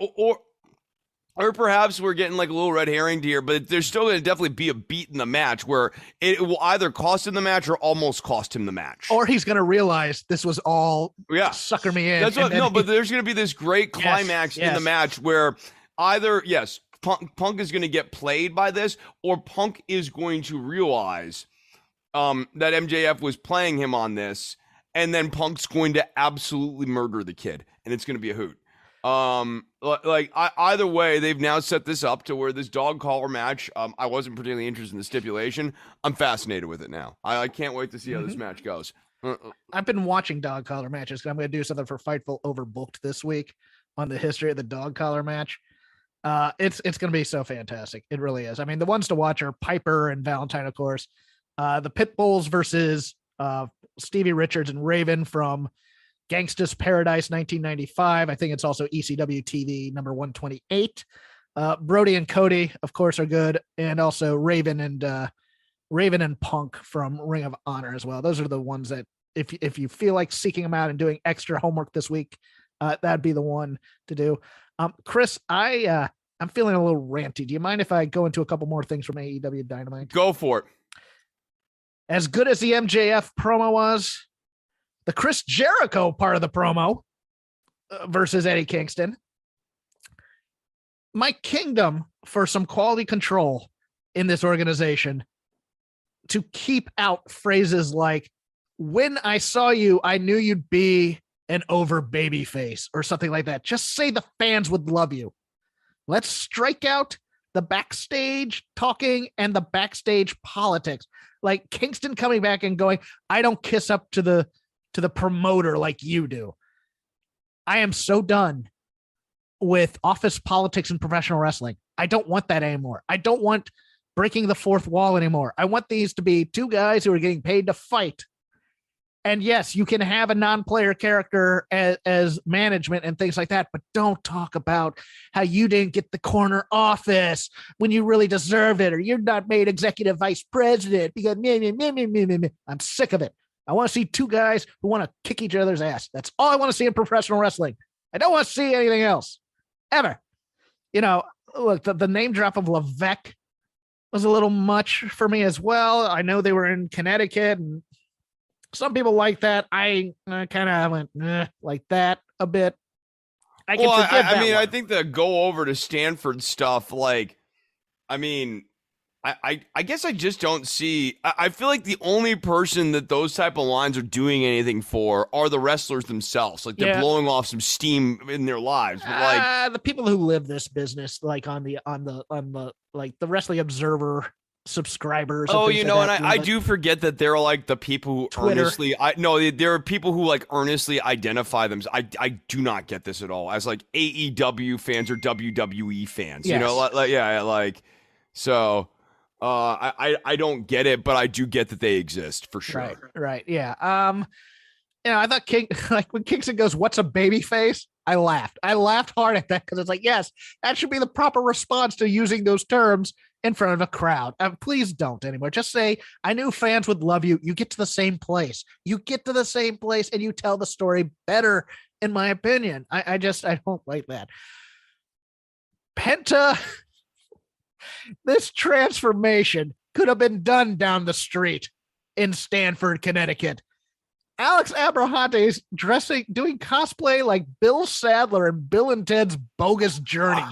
Or perhaps we're getting like a little red herring here, but there's still going to definitely be a beat in the match where it will either cost him the match or almost cost him the match. Or he's going to realize this was all sucker me in. That's but there's going to be this great climax in the match where either, Punk is going to get played by this, or Punk is going to realize that MJF was playing him on this, and then Punk's going to absolutely murder the kid, and it's going to be a hoot. Either way, they've now set this up to where this dog collar match, I wasn't particularly interested in the stipulation. I'm fascinated with it now. I can't wait to see how this match goes. I've been watching dog collar matches, because I'm going to do something for Fightful Overbooked this week on the history of the dog collar match. It's going to be so fantastic. It really is. I mean, the ones to watch are Piper and Valentine, of course. The Pitbulls versus Stevie Richards and Raven from Gangsta's Paradise 1995. I think it's also ECW TV number 128. Brody and Cody, of course, are good, and also Raven and Punk from Ring of Honor as well. Those are the ones that if you feel like seeking them out and doing extra homework this week, that'd be the one to do. Chris, I'm feeling a little ranty. Do you mind if I go into a couple more things from AEW Dynamite? Go for it. As good as the MJF promo was, the Chris Jericho part of the promo versus Eddie Kingston, my kingdom for some quality control in this organization to keep out phrases like, when I saw you, I knew you'd be an over baby face, or something like that. Just say the fans would love you. Let's strike out the backstage talking and the backstage politics. Like Kingston coming back and going, I don't kiss up to the promoter like you do. I am so done with office politics in professional wrestling. I don't want that anymore. I don't want breaking the fourth wall anymore. I want these to be two guys who are getting paid to fight. And yes, you can have a non-player character as management and things like that, but don't talk about how you didn't get the corner office when you really deserved it, or you're not made executive vice president because me. I'm sick of it. I want to see two guys who want to kick each other's ass. That's all I want to see in professional wrestling. I don't want to see anything else. ever. Look, the name drop of Levesque was a little much for me as well. I know they were in Connecticut, and some people like that. I kind of went like that a bit. I think the go over to Stanford stuff, like, I mean, I guess I just don't see. I feel like the only person that those type of lines are doing anything for are the wrestlers themselves. Like, they're blowing off some steam in their lives. But like the people who live this business, like on the like the Wrestling Observer subscribers. Oh, and I do forget that there are like the people who Twitter. there are people who like earnestly identify them. I do not get this at all as like AEW fans or WWE fans. Yes. So. I don't get it, but I do get that they exist for sure. Right. Yeah. I thought King, like when Kingston goes, "What's a baby face?" I laughed hard at that because it's like, yes, that should be the proper response to using those terms in front of a crowd. Please don't anymore. Just say, "I knew fans would love you." You get to the same place. And you tell the story better, in my opinion. I don't like that. Penta. This transformation could have been done down the street in Stanford, Connecticut. Alex Abrahantes doing cosplay like Bill Sadler and Bill and Ted's Bogus Journey.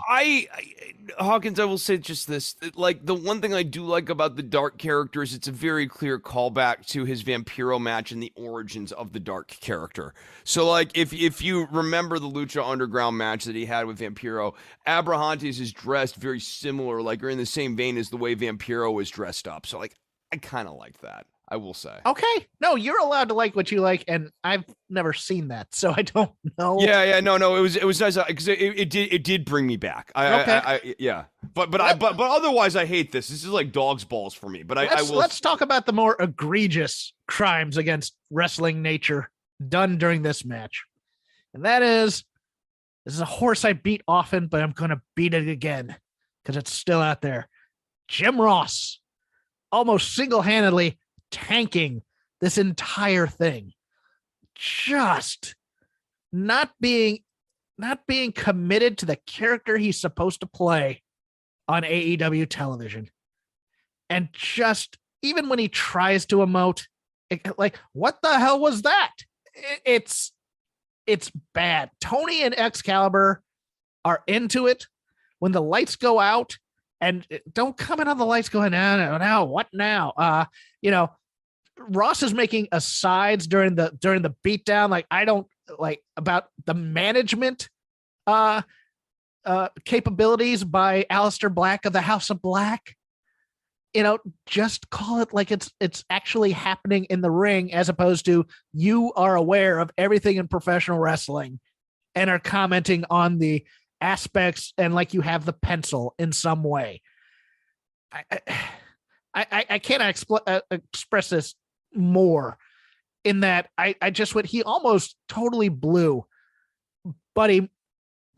Hawkins, I will say just this. Like, the one thing I do like about the Dark character is it's a very clear callback to his Vampiro match and the origins of the Dark character. So, like, if you remember the Lucha Underground match that he had with Vampiro, Abrahantes is dressed very similar, like, or in the same vein as the way Vampiro was dressed up. So, like, I kind of like that, I will say. Okay. No, you're allowed to like what you like, and I've never seen that, so I don't know. Yeah, no, it was nice because it did bring me back. But otherwise I hate this. This is like dog's balls for me. But let's talk about the more egregious crimes against wrestling nature done during this match, and this is a horse I beat often, but I'm gonna beat it again because it's still out there. Jim Ross almost single-handedly tanking this entire thing, just not being committed to the character he's supposed to play on AEW television. And just, even when he tries to emote, like, what the hell was that? It's bad. Tony and Excalibur are into it when the lights go out, and don't comment on the lights going, no, what now? Ross is making asides during the beatdown. Like, I don't like about the management capabilities by Aleister Black of the House of Black. Just call it like it's actually happening in the ring, as opposed to you are aware of everything in professional wrestling and are commenting on the aspects and like you have the pencil in some way. I can't express this more in that I just went, he almost totally blew Buddy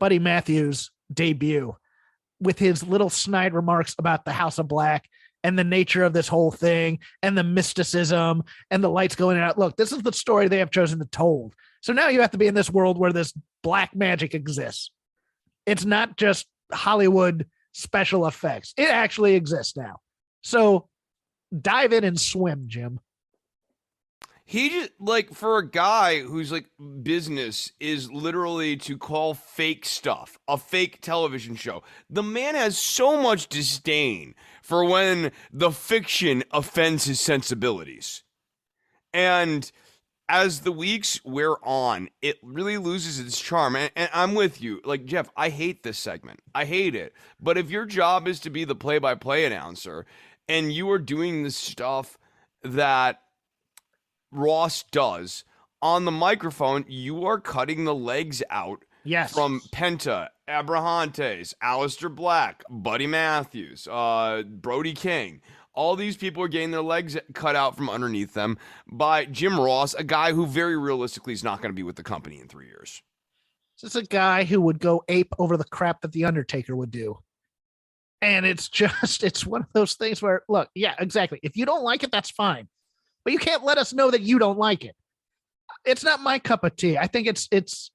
Matthews' debut with his little snide remarks about the House of Black and the nature of this whole thing and the mysticism and the lights going out. Look, this is the story they have chosen to tell. So now you have to be in this world where this black magic exists. It's not just Hollywood special effects. It actually exists now. So dive in and swim, Jim. He just, like, for a guy whose like business is literally to call fake stuff a fake television show, the man has so much disdain for when the fiction offends his sensibilities. And as the weeks wear on, it really loses its charm. And I'm with you. Like, Jeff, I hate this segment. I hate it. But if your job is to be the play-by-play announcer and you are doing the stuff that Ross does on the microphone, you are cutting the legs out from Penta, Abrahantes, Aleister Black, Buddy Matthews, Brody King. All these people are getting their legs cut out from underneath them by Jim Ross, a guy who very realistically is not going to be with the company in 3 years. This is a guy who would go ape over the crap that The Undertaker would do. And it's one of those things where, look, yeah, exactly. If you don't like it, that's fine. But you can't let us know that you don't like it. It's not my cup of tea. I think it's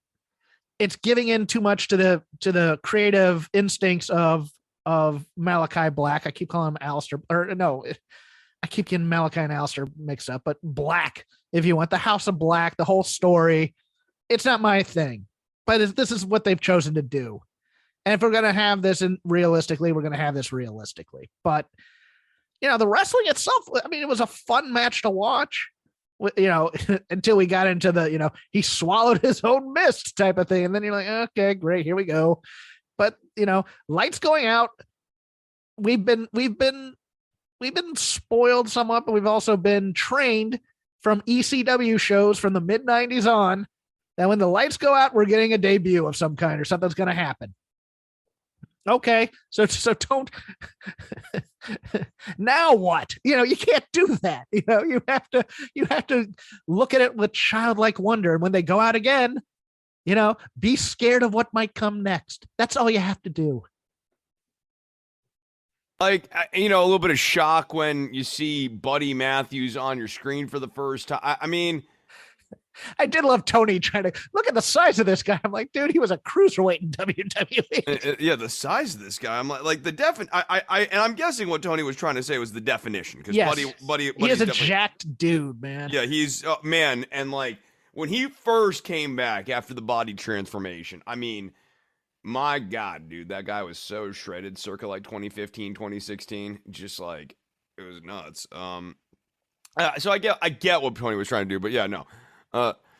it's giving in too much to the creative instincts of Malachi Black. I keep calling him Alistair, or no, I keep getting Malachi and Alistair mixed up, but Black, if you want, the House of Black, the whole story. It's not my thing, but this is what they've chosen to do. And if we're going to have this realistically, we're going to have this realistically. But, the wrestling itself, I mean, it was a fun match to watch, until we got into the, he swallowed his own mist type of thing. And then you're like, okay, great, here we go. But, lights going out. We've been spoiled somewhat, but we've also been trained from ECW shows from the mid 90s on that when the lights go out, we're getting a debut of some kind or something's going to happen. Okay. So don't, now what? You can't do that. You have to look at it with childlike wonder. And when they go out again, be scared of what might come next. That's all you have to do. Like, a little bit of shock when you see Buddy Matthews on your screen for the first time. I mean, I did love Tony trying to look at the size of this guy. I'm like, dude, he was a cruiserweight in WWE. Yeah, the size of this guy. I'm like the and I'm guessing what Tony was trying to say was the definition, because yes. Buddy he is a jacked dude, man. Yeah, he's man, and like when he first came back after the body transformation, I mean, my God, dude, that guy was so shredded circa like 2015, 2016. Just like, it was nuts. So I get what Tony was trying to do, but yeah, no.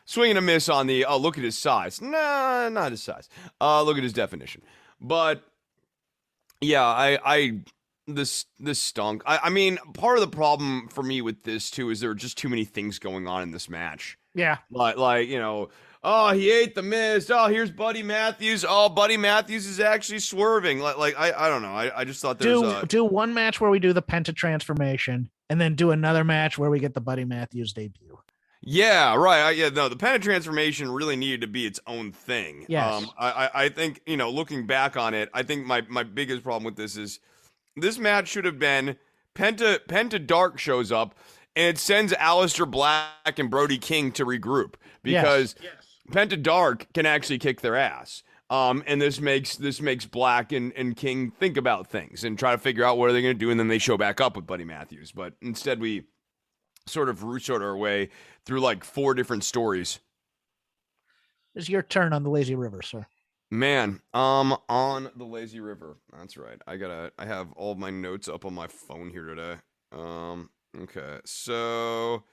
Swing and a miss on the, look at his size. Nah, not his size. Look at his definition. But yeah, this stunk. I mean, part of the problem for me with this too is there are just too many things going on in this match. Yeah. Like, oh, he ate the mist. Oh, here's Buddy Matthews. Oh, Buddy Matthews is actually swerving. I don't know. I just thought do one match where we do the Penta transformation, and then do another match where we get the Buddy Matthews debut. Yeah, right. The Penta transformation really needed to be its own thing. Yes. I think, looking back on it, I think my biggest problem with this is this match should have been Penta Dark shows up and it sends Aleister Black and Brody King to regroup, because Penta Dark can actually kick their ass. And this makes Black and King think about things and try to figure out what are they going to do, and then they show back up with Buddy Matthews. But instead we sort of Russo'd our way through like 4 different stories. It's your turn on the Lazy River, sir. Man, on the Lazy River. That's right. I have all of my notes up on my phone here today. Okay. So,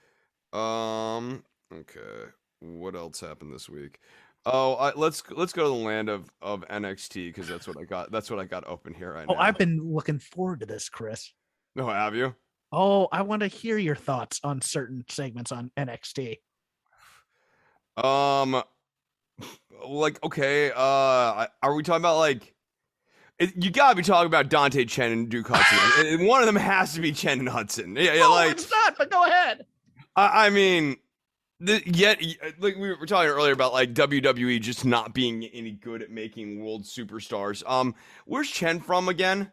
okay. What else happened this week? Oh, let's go to the land of NXT, because that's what I got. That's what I got open here right now. I've been looking forward to this, Chris. Oh, have you? Oh, I want to hear your thoughts on certain segments on NXT. Okay, are we talking about you gotta be talking about Dante Chen and Duke Hudson, and one of them has to be Chen and Hudson. Yeah, no, it's not, but go ahead. I mean, like we were talking earlier about like WWE just not being any good at making world superstars. Where's Chen from again?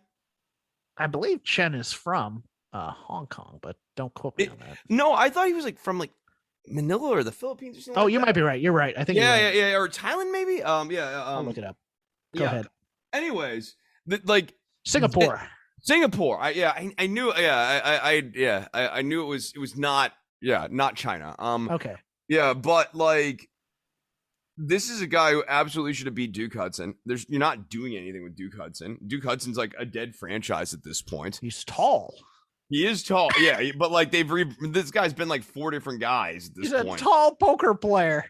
I believe Chen is from Hong Kong, but don't quote me on that. No, I thought he was from Manila or the Philippines or something. Oh, you might be right. You're right. I think. Yeah, or Thailand maybe. I'll look it up. Go ahead. Anyways, Singapore. Singapore. I knew. I knew it was not. Yeah, not China. Okay. Yeah, but this is a guy who absolutely should have beat Duke Hudson. You're not doing anything with Duke Hudson. Duke Hudson's like a dead franchise at this point. He's tall. He is tall, yeah, but this guy's been 4 different guys at this point. He's a tall poker player.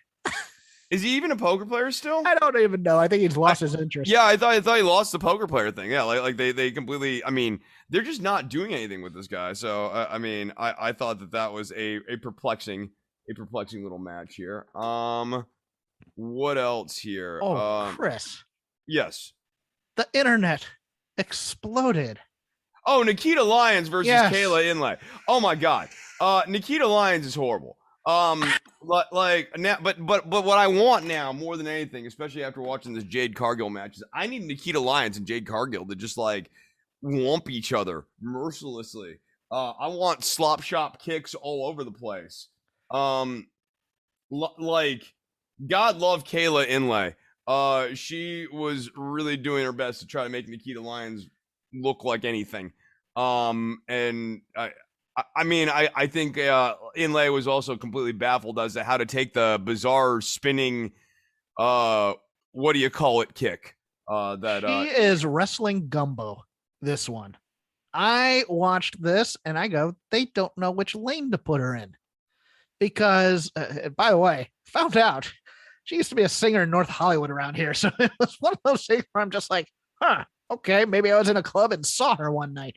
Is he even a poker player still? I don't even know. I think he's lost his interest. Yeah, I thought he lost the poker player thing. Yeah, they completely. I mean, they're just not doing anything with this guy. So I mean, I thought that was a perplexing little match here. What else here? Oh, Chris. Yes. The internet exploded. Oh, Nikkita Lyons versus Kayla Inlay. Oh my God. Nikkita Lyons is horrible. Now, but what I want now more than anything, especially after watching this Jade Cargill match, is I need Nikkita Lyons and Jade Cargill to just whomp each other mercilessly. I want slop shop kicks all over the place. God love Kayla Inlay. She was really doing her best to try to make Nikkita Lyons look like anything. And I think Inlay was also completely baffled as to how to take the bizarre spinning, what do you call it, kick. She is wrestling gumbo, this one. I watched this and I go, they don't know which lane to put her in. Because, by the way, found out she used to be a singer in North Hollywood around here. So it was one of those things where I'm just like, okay, maybe I was in a club and saw her one night.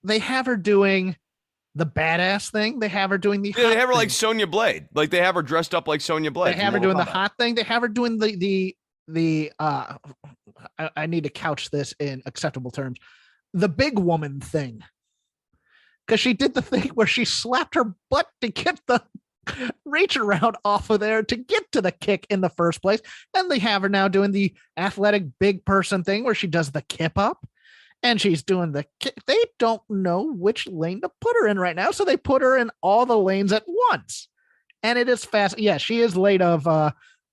They have her doing the badass thing. They have her doing the they have her thing. like Sonya Blade. Like they have her dressed up like Sonya Blade. They have her doing the hot thing. They have her doing the I need to couch this in acceptable terms. The big woman thing. Because she did the thing where she slapped her butt to get the reach around off of there to get to the kick in the first place. And they have her now doing the athletic big person thing where she does the kip up and she's doing the kick. They don't know which lane to put her in right now. So they put her in all the lanes at once. And it is fast. Yeah, she is late of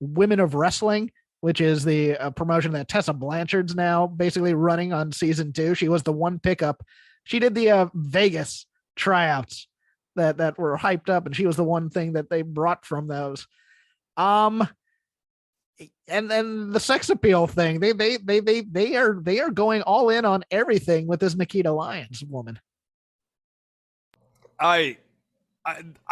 Women of Wrestling, which is the promotion that Tessa Blanchard's now basically running on season 2. She was the one pickup. She did the Vegas tryouts that were hyped up, and she was the one thing that they brought from those. And then the sex appeal thing, they are going all in on everything with this Nikkita Lyons woman. I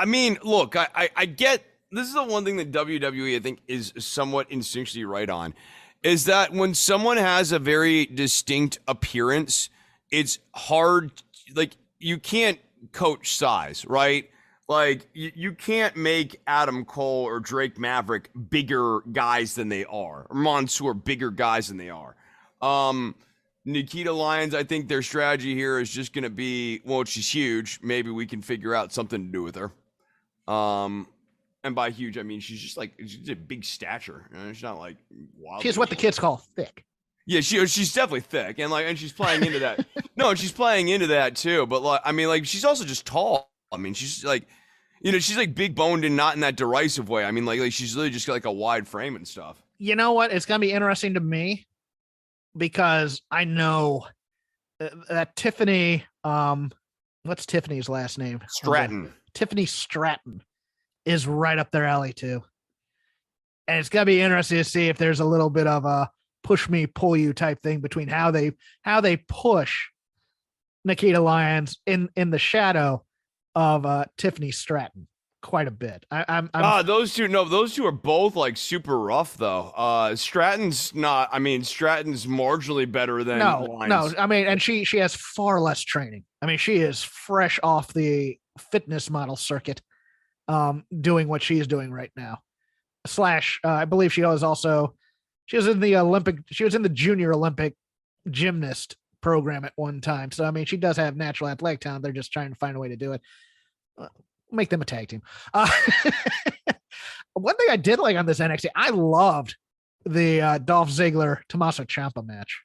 mean, look, I get this is the one thing that WWE I think is somewhat instinctually right on, is that when someone has a very distinct appearance, it's hard, like you can't coach size, right? Like you can't make Adam Cole or Drake Maverick bigger guys than they are, or Mansoor bigger guys than they are. Nikkita Lyons, I think their strategy here is just going to be, well, she's huge. Maybe we can figure out something to do with her. And by huge, I mean she's a big stature. You know, she's not like wild. She's what the kids call thick. Yeah, she's definitely thick, and she's playing into that. No, and she's playing into that too. But like, I mean, like she's also just tall. I mean, she's like, you know, she's like big boned and not in that derisive way. I mean, like she's really just got like a wide frame and stuff. You know what? It's gonna be interesting to me because I know that Tiffany, what's Tiffany's last name? Stratton. Tiffany Stratton is right up their alley too, and it's gonna be interesting to see if there's a little bit of a push me, pull you type thing between how they push Nikkita Lyons in the shadow of Tiffany Stratton quite a bit. Those two are both like super rough though. Stratton's not. I mean, Stratton's marginally better than Lyons. No. I mean, and she has far less training. I mean, she is fresh off the fitness model circuit, doing what she's doing right now. I believe she was in the junior Olympic gymnast program at one time. So, I mean, she does have natural athletic talent. They're just trying to find a way to do it. Make them a tag team. One thing I did like on this NXT, I loved the Dolph Ziggler Tommaso Ciampa match.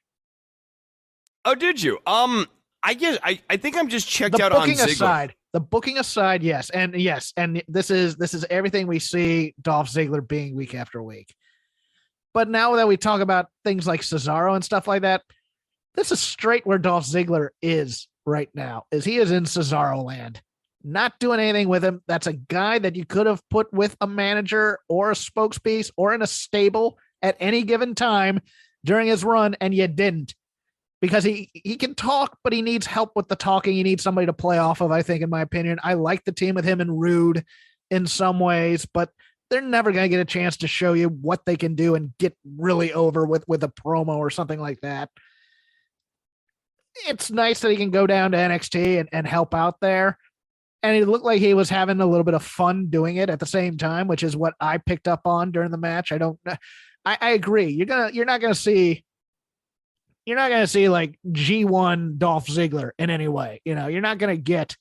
Oh, did you? I guess I think I'm just checked out on Ziggler. The booking aside, yes. And this is everything we see Dolph Ziggler being week after week. But now that we talk about things like Cesaro and stuff like that, this is straight where Dolph Ziggler is right now, is he is in Cesaro land, not doing anything with him. That's a guy that you could have put with a manager or a spokespiece or in a stable at any given time during his run, and you didn't, because he can talk, but he needs help with the talking. He needs somebody to play off of, I think, in my opinion. I like the team with him and Rude in some ways, but they're never going to get a chance to show you what they can do and get really over with a promo or something like that. It's nice that he can go down to NXT and help out there. And it looked like he was having a little bit of fun doing it at the same time, which is what I picked up on during the match. I agree. You're not going to see like G1 Dolph Ziggler in any way. You know, you're not going to get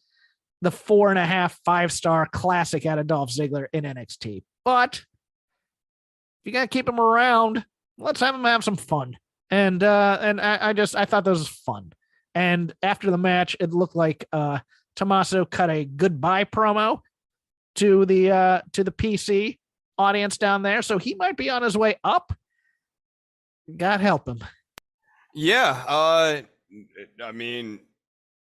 the 4.5 5-star classic out of Dolph Ziggler in NXT. But if you got to keep him around, let's have him have some fun. And I thought this was fun. And after the match, it looked like Tommaso cut a goodbye promo to the PC audience down there, so he might be on his way up. God help him. Yeah, I mean,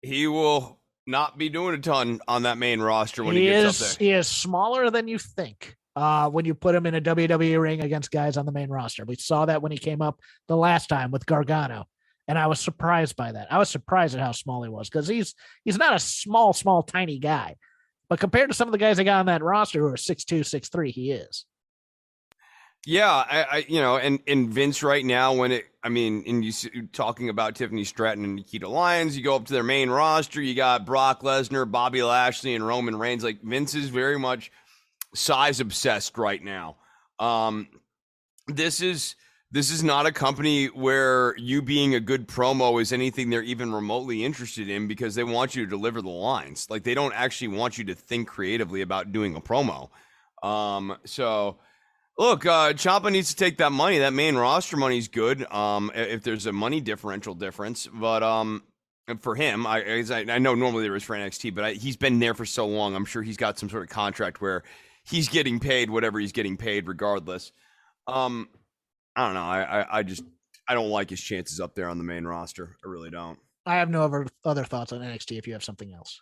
he will not be doing a ton on that main roster when he gets up there. He is smaller than you think when you put him in a WWE ring against guys on the main roster. We saw that when he came up the last time with Gargano, and I was surprised by that. I was surprised at how small he was because he's not a small, tiny guy. But compared to some of the guys they got on that roster who are 6'2", 6'3", he is. Yeah, I and Vince right now, and you talking about Tiffany Stratton and Nikkita Lyons, you go up to their main roster, you got Brock Lesnar, Bobby Lashley, and Roman Reigns. Like, Vince is very much size obsessed right now. This is not a company where you being a good promo is anything they're even remotely interested in, because they want you to deliver the lines. Like, they don't actually want you to think creatively about doing a promo. So look, Ciampa needs to take that money. That main roster money is good. If there's a money differential difference, but for him, I know normally there is for NXT, but he's been there for so long. I'm sure he's got some sort of contract where he's getting paid whatever he's getting paid, regardless. I don't know. I don't like his chances up there on the main roster. I really don't. I have no other thoughts on NXT. If you have something else,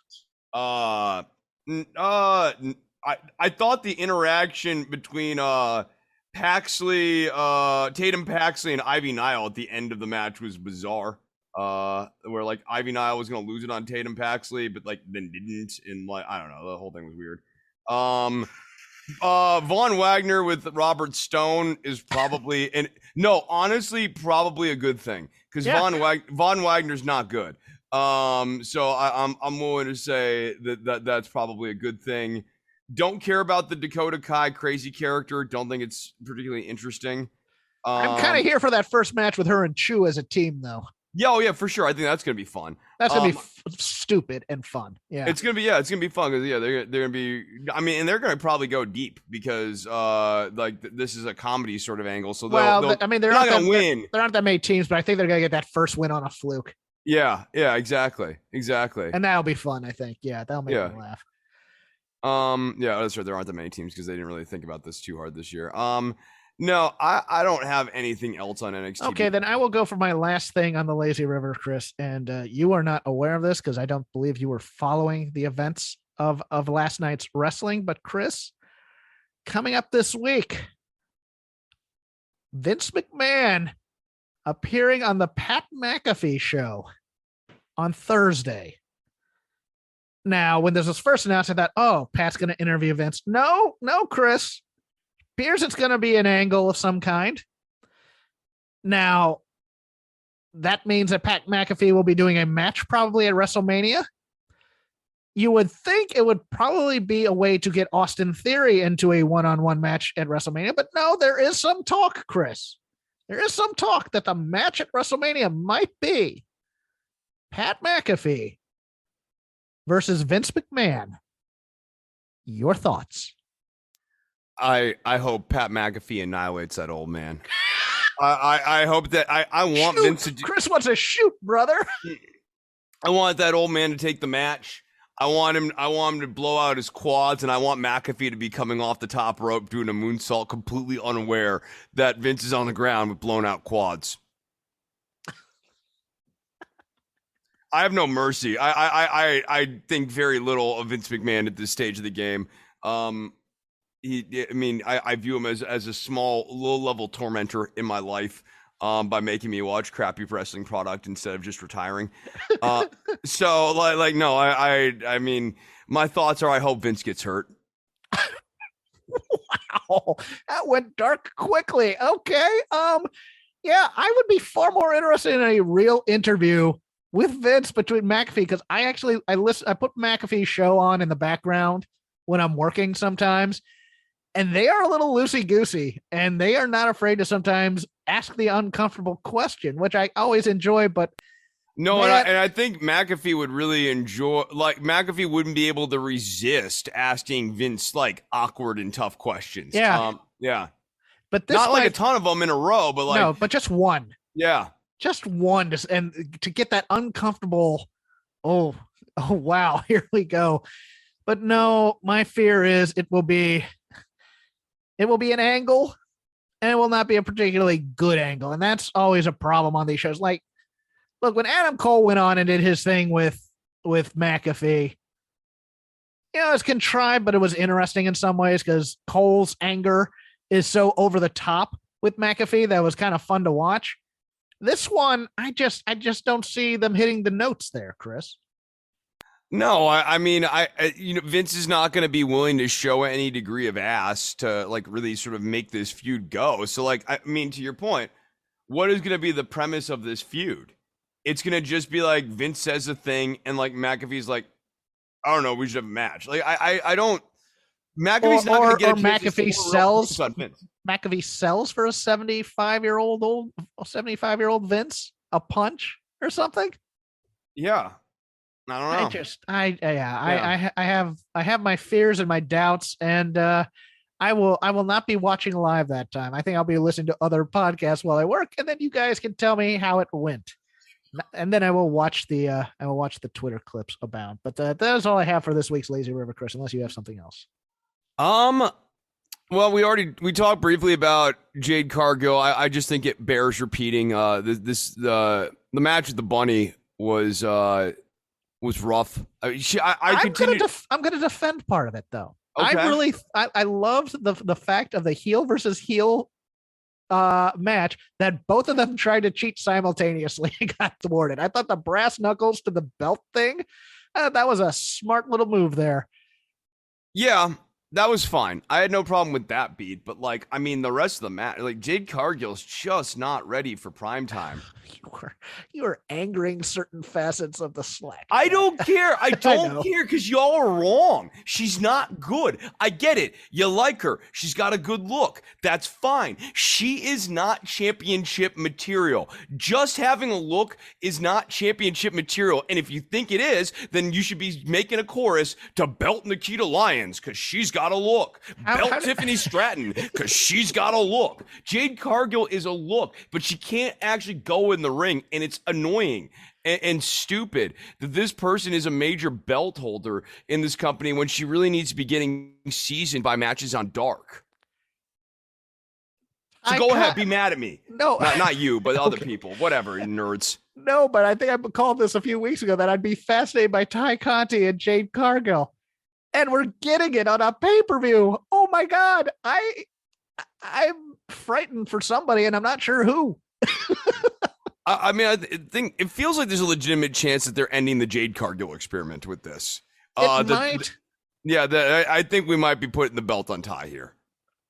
I thought the interaction between Tatum Paxley and Ivy Nile at the end of the match was bizarre. Where like Ivy Nile was gonna lose it on Tatum Paxley, but like then didn't, and like I don't know, the whole thing was weird. Von Wagner with Robert Stone is probably probably a good thing, because Von Wagner's not good. So I'm willing to say that's probably a good thing. Don't care about the Dakota Kai crazy character. Don't think it's particularly interesting. I'm kind of here for that first match with her and Chu as a team, though. Yeah, oh yeah, for sure. I think that's gonna be fun. That's gonna be stupid and fun. Yeah, it's gonna be fun because they're gonna be. I mean, and they're gonna probably go deep because this is a comedy sort of angle. So they're not gonna win. There aren't that many teams, but I think they're gonna get that first win on a fluke. Yeah, exactly. And that'll be fun. I think. Yeah, that'll make me laugh. Yeah, that's right. There aren't that many teams because they didn't really think about this too hard this year. No, I don't have anything else on NXT. Okay, then I will go for my last thing on the Lazy River, Chris. And you are not aware of this because I don't believe you were following the events of last night's wrestling. But Chris, coming up this week, Vince McMahon appearing on the Pat McAfee show on Thursday. Now, when this was first announced, I thought, oh, Pat's going to interview Vince. No, Chris. Appears it's going to be an angle of some kind. Now, that means that Pat McAfee will be doing a match probably at WrestleMania. You would think it would probably be a way to get Austin Theory into a one-on-one match at WrestleMania, but no, there is some talk, Chris. There is some talk that the match at WrestleMania might be Pat McAfee versus Vince McMahon. Your thoughts? I hope Pat McAfee annihilates that old man. I hope that I want Vince to Chris wants to shoot, brother. I want that old man to take the match. I want him to blow out his quads, and I want McAfee to be coming off the top rope doing a moonsault, completely unaware that Vince is on the ground with blown out quads. I have no mercy. I think very little of Vince McMahon at this stage of the game. I view him as a small, low-level tormentor in my life by making me watch crappy wrestling product instead of just retiring. So, no, I mean, my thoughts are I hope Vince gets hurt. Wow, that went dark quickly. Okay, yeah, I would be far more interested in a real interview with Vince between McAfee, because I put McAfee's show on in the background when I'm working sometimes. And they are a little loosey-goosey, and they are not afraid to sometimes ask the uncomfortable question, which I always enjoy. But no, and I think McAfee would really enjoy. Like, McAfee wouldn't be able to resist asking Vince like awkward and tough questions. Yeah, yeah. But this not like a ton of them in a row, but like no, but just one. Yeah, just one, and to get that uncomfortable. Oh wow, here we go. But no, my fear is it will be It will be an angle, and it will not be a particularly good angle. And that's always a problem on these shows. Like, look, when Adam Cole went on and did his thing with McAfee, it's contrived, but it was interesting in some ways because Cole's anger is so over the top with McAfee that was kind of fun to watch. This one, I just don't see them hitting the notes there, Chris. No, I mean, Vince is not going to be willing to show any degree of ass to like really sort of make this feud go. So like, I mean, to your point, what is going to be the premise of this feud? It's going to just be like Vince says a thing and like McAfee's like, I don't know, we should have a match. Like, I don't. McAfee's not going to get a McAfee sells. McAfee sells for a 75-year-old Vince a punch or something. Yeah. I don't know. I have my fears and my doubts, and I will not be watching live that time. I think I'll be listening to other podcasts while I work, and then you guys can tell me how it went. And then I will watch the Twitter clips abound. But that is all I have for this week's Lazy River, Chris. Unless you have something else. Well, we talked briefly about Jade Cargill. I just think it bears repeating. The match with the Bunny was rough. I'm going to defend part of it though. Okay. I loved the fact of the heel versus heel match that both of them tried to cheat simultaneously and got thwarted. I thought the brass knuckles to the belt thing, that was a smart little move there. Yeah. That was fine. I had no problem with that beat, but like, I mean, the rest of the match, like Jade Cargill's just not ready for prime time. You were angering certain facets of the Slack. I don't care. I don't care because y'all are wrong. She's not good. I get it. You like her. She's got a good look. That's fine. She is not championship material. Just having a look is not championship material. And if you think it is, then you should be making a chorus to belt Nikkita Lyons because she's got a look. Belt Tiffany Stratton because she's got a look. Jade Cargill is a look, but she can't actually go in the ring, and it's annoying and stupid that this person is a major belt holder in this company when she really needs to be getting seasoned by matches on Dark. So go ahead, be mad at me. No, not you, but other people. Whatever, you nerds. No, but I think I called this a few weeks ago that I'd be fascinated by Ty Conti and Jade Cargill. And we're getting it on a pay-per-view. Oh my God. I'm frightened for somebody and I'm not sure who. I mean, I think it feels like there's a legitimate chance that they're ending the Jade Cargill experiment with this. Might. I think we might be putting the belt on Ty here.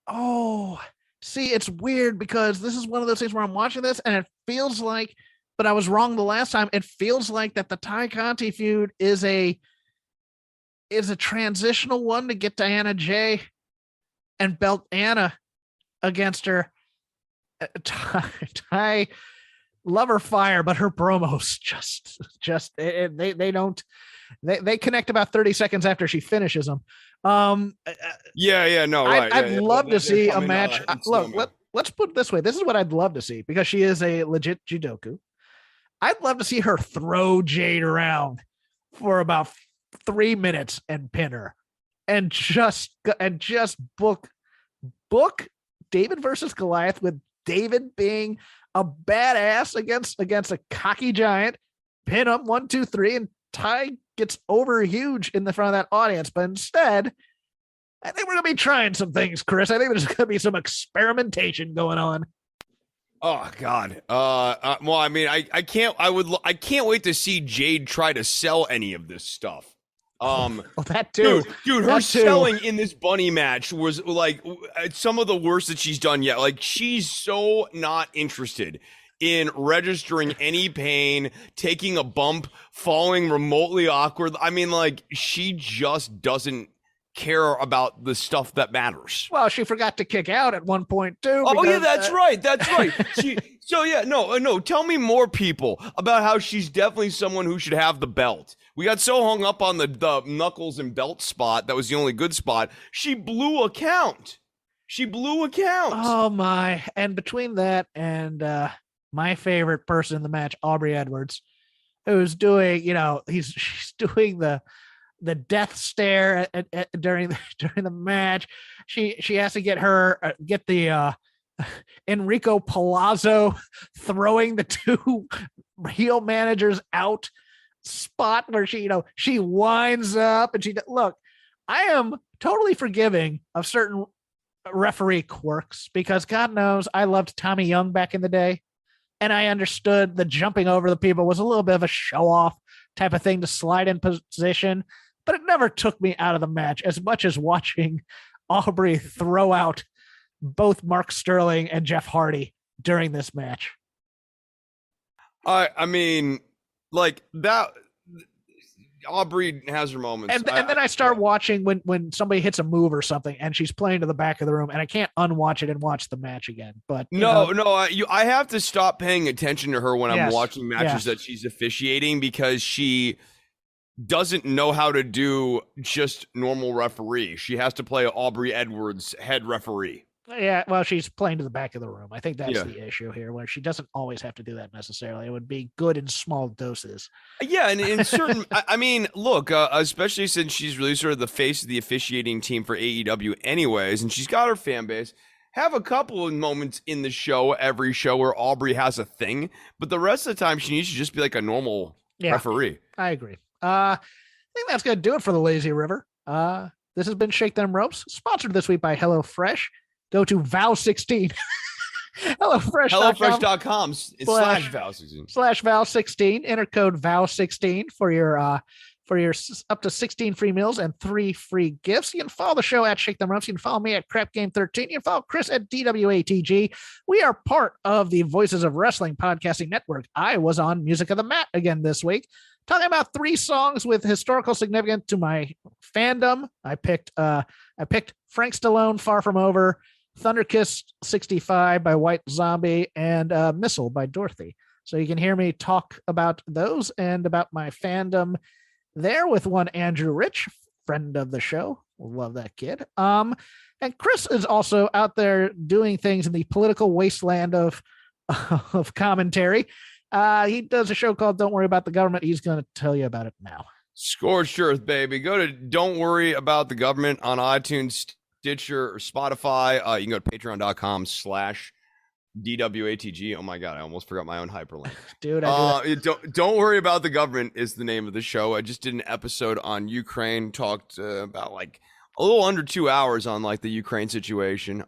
Oh, see, it's weird because this is one of those things where I'm watching this and it feels like, but I was wrong the last time. It feels like that the Ty Conti feud is a transitional one to get Diana J and belt Anna against her. Ty love her fire, but her promos they connect about 30 seconds after she finishes them. Right. I'd love to see a match. Look, let's put it this way. This is what I'd love to see because she is a legit judoku. I'd love to see her throw Jade around for about 3 minutes and pin her and just book David versus Goliath with David being a badass against a cocky giant, pin up 1, 2, 3, and Ty gets over huge in the front of that audience. But instead, I think we're going to be trying some things, Chris. I think there's going to be some experimentation going on. Oh God. Well, I mean, I can't wait to see Jade try to sell any of this stuff. That too. Dude, her selling in this bunny match was like some of the worst that she's done yet. Like, she's so not interested in registering any pain, taking a bump, falling remotely awkward. I mean, like, she just doesn't care about the stuff that matters. Well, she forgot to kick out at one point too. Oh yeah, that's right. No. Tell me more, people, about how she's definitely someone who should have the belt. We got so hung up on the knuckles and belt spot. That was the only good spot. She blew a count. Oh my. And between that and my favorite person in the match, Aubrey Edwards, who's doing, she's doing the the death stare during the match. She has to get the Enrico Palazzo throwing the two heel managers out spot where she winds up and look, I am totally forgiving of certain referee quirks because God knows I loved Tommy Young back in the day. And I understood the jumping over the people was a little bit of a show off type of thing to slide in position, but it never took me out of the match as much as watching Aubrey throw out both Mark Sterling and Jeff Hardy during this match. I mean, like that. Aubrey has her moments. And then I start watching when somebody hits a move or something and she's playing to the back of the room and I can't unwatch it and watch the match again. But I have to stop paying attention to her when I'm watching matches that she's officiating because she doesn't know how to do just normal referee. She has to play Aubrey Edwards head referee. Yeah, well, she's playing to the back of the room. I think that's the issue here, where she doesn't always have to do that necessarily. It would be good in small doses. Yeah, and in certain, I mean, look, especially since she's really sort of the face of the officiating team for AEW anyways, and she's got her fan base, have a couple of moments in the show, every show, where Aubrey has a thing, but the rest of the time she needs to just be like a normal referee. I agree. I think that's going to do it for the Lazy River. This has been Shake Them Ropes, sponsored this week by HelloFresh. Go to VOW16. HelloFresh.com /VOW16. Enter code VOW16 for your up to 16 free meals and 3 free gifts. You can follow the show at Shake Them Ropes. You can follow me at Crap Game 13. You can follow Chris at DWATG. We are part of the Voices of Wrestling podcasting network. I was on Music of the Mat again this week, talking about 3 songs with historical significance to my fandom. I picked Frank Stallone, Far From Over, Thunderkiss 65 by White Zombie, and Missile by Dorothy. So you can hear me talk about those and about my fandom there with one Andrew Rich, friend of the show. Love that kid. And Chris is also out there doing things in the political wasteland of commentary. He does a show called Don't Worry About the Government. He's going to tell you about it now. Scorched Earth, baby. Go to Don't Worry About the Government on iTunes, Stitcher, or Spotify. You can go to patreon.com/DWATG. Oh my God, I almost forgot my own hyperlink. Dude, Don't Worry About the Government is the name of the show. I just did an episode on Ukraine, talked about like a little under 2 hours on like the Ukraine situation,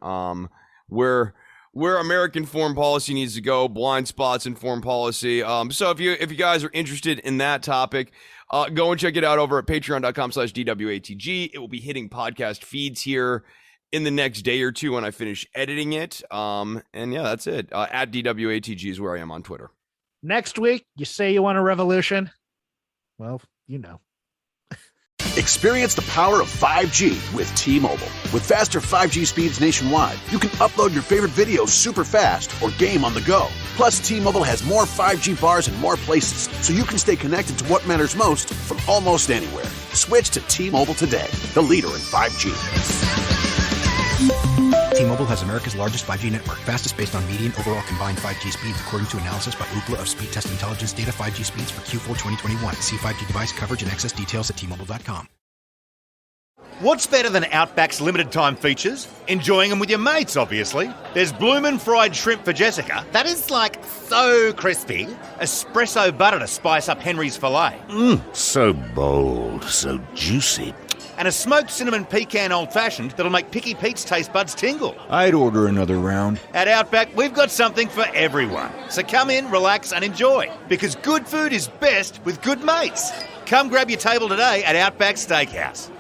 where American foreign policy needs to go, blind spots in foreign policy. So if you guys are interested in that topic, go and check it out over at patreon.com/DWATG. It will be hitting podcast feeds here in the next day or two when I finish editing it. And yeah, that's it. At DWATG is where I am on Twitter. Next week, you say you want a revolution. Well, you know. Experience the power of 5G with T-Mobile. With faster 5G speeds nationwide, you can upload your favorite videos super fast or game on the go. Plus, T-Mobile has more 5G bars in more places, so you can stay connected to what matters most from almost anywhere. Switch to T-Mobile today, the leader in 5G. T-Mobile has America's largest 5G network, fastest based on median overall combined 5G speeds, according to analysis by Ookla of Speed Test Intelligence data. 5G speeds for Q4 2021. See 5G device coverage and access details at T-Mobile.com. What's better than Outback's limited time features? Enjoying them with your mates, obviously. There's bloomin' fried shrimp for Jessica. That is like so crispy. Espresso butter to spice up Henry's filet. So bold, so juicy. And a smoked cinnamon pecan old-fashioned that'll make Picky Pete's taste buds tingle. I'd order another round. At Outback, we've got something for everyone. So come in, relax, and enjoy. Because good food is best with good mates. Come grab your table today at Outback Steakhouse.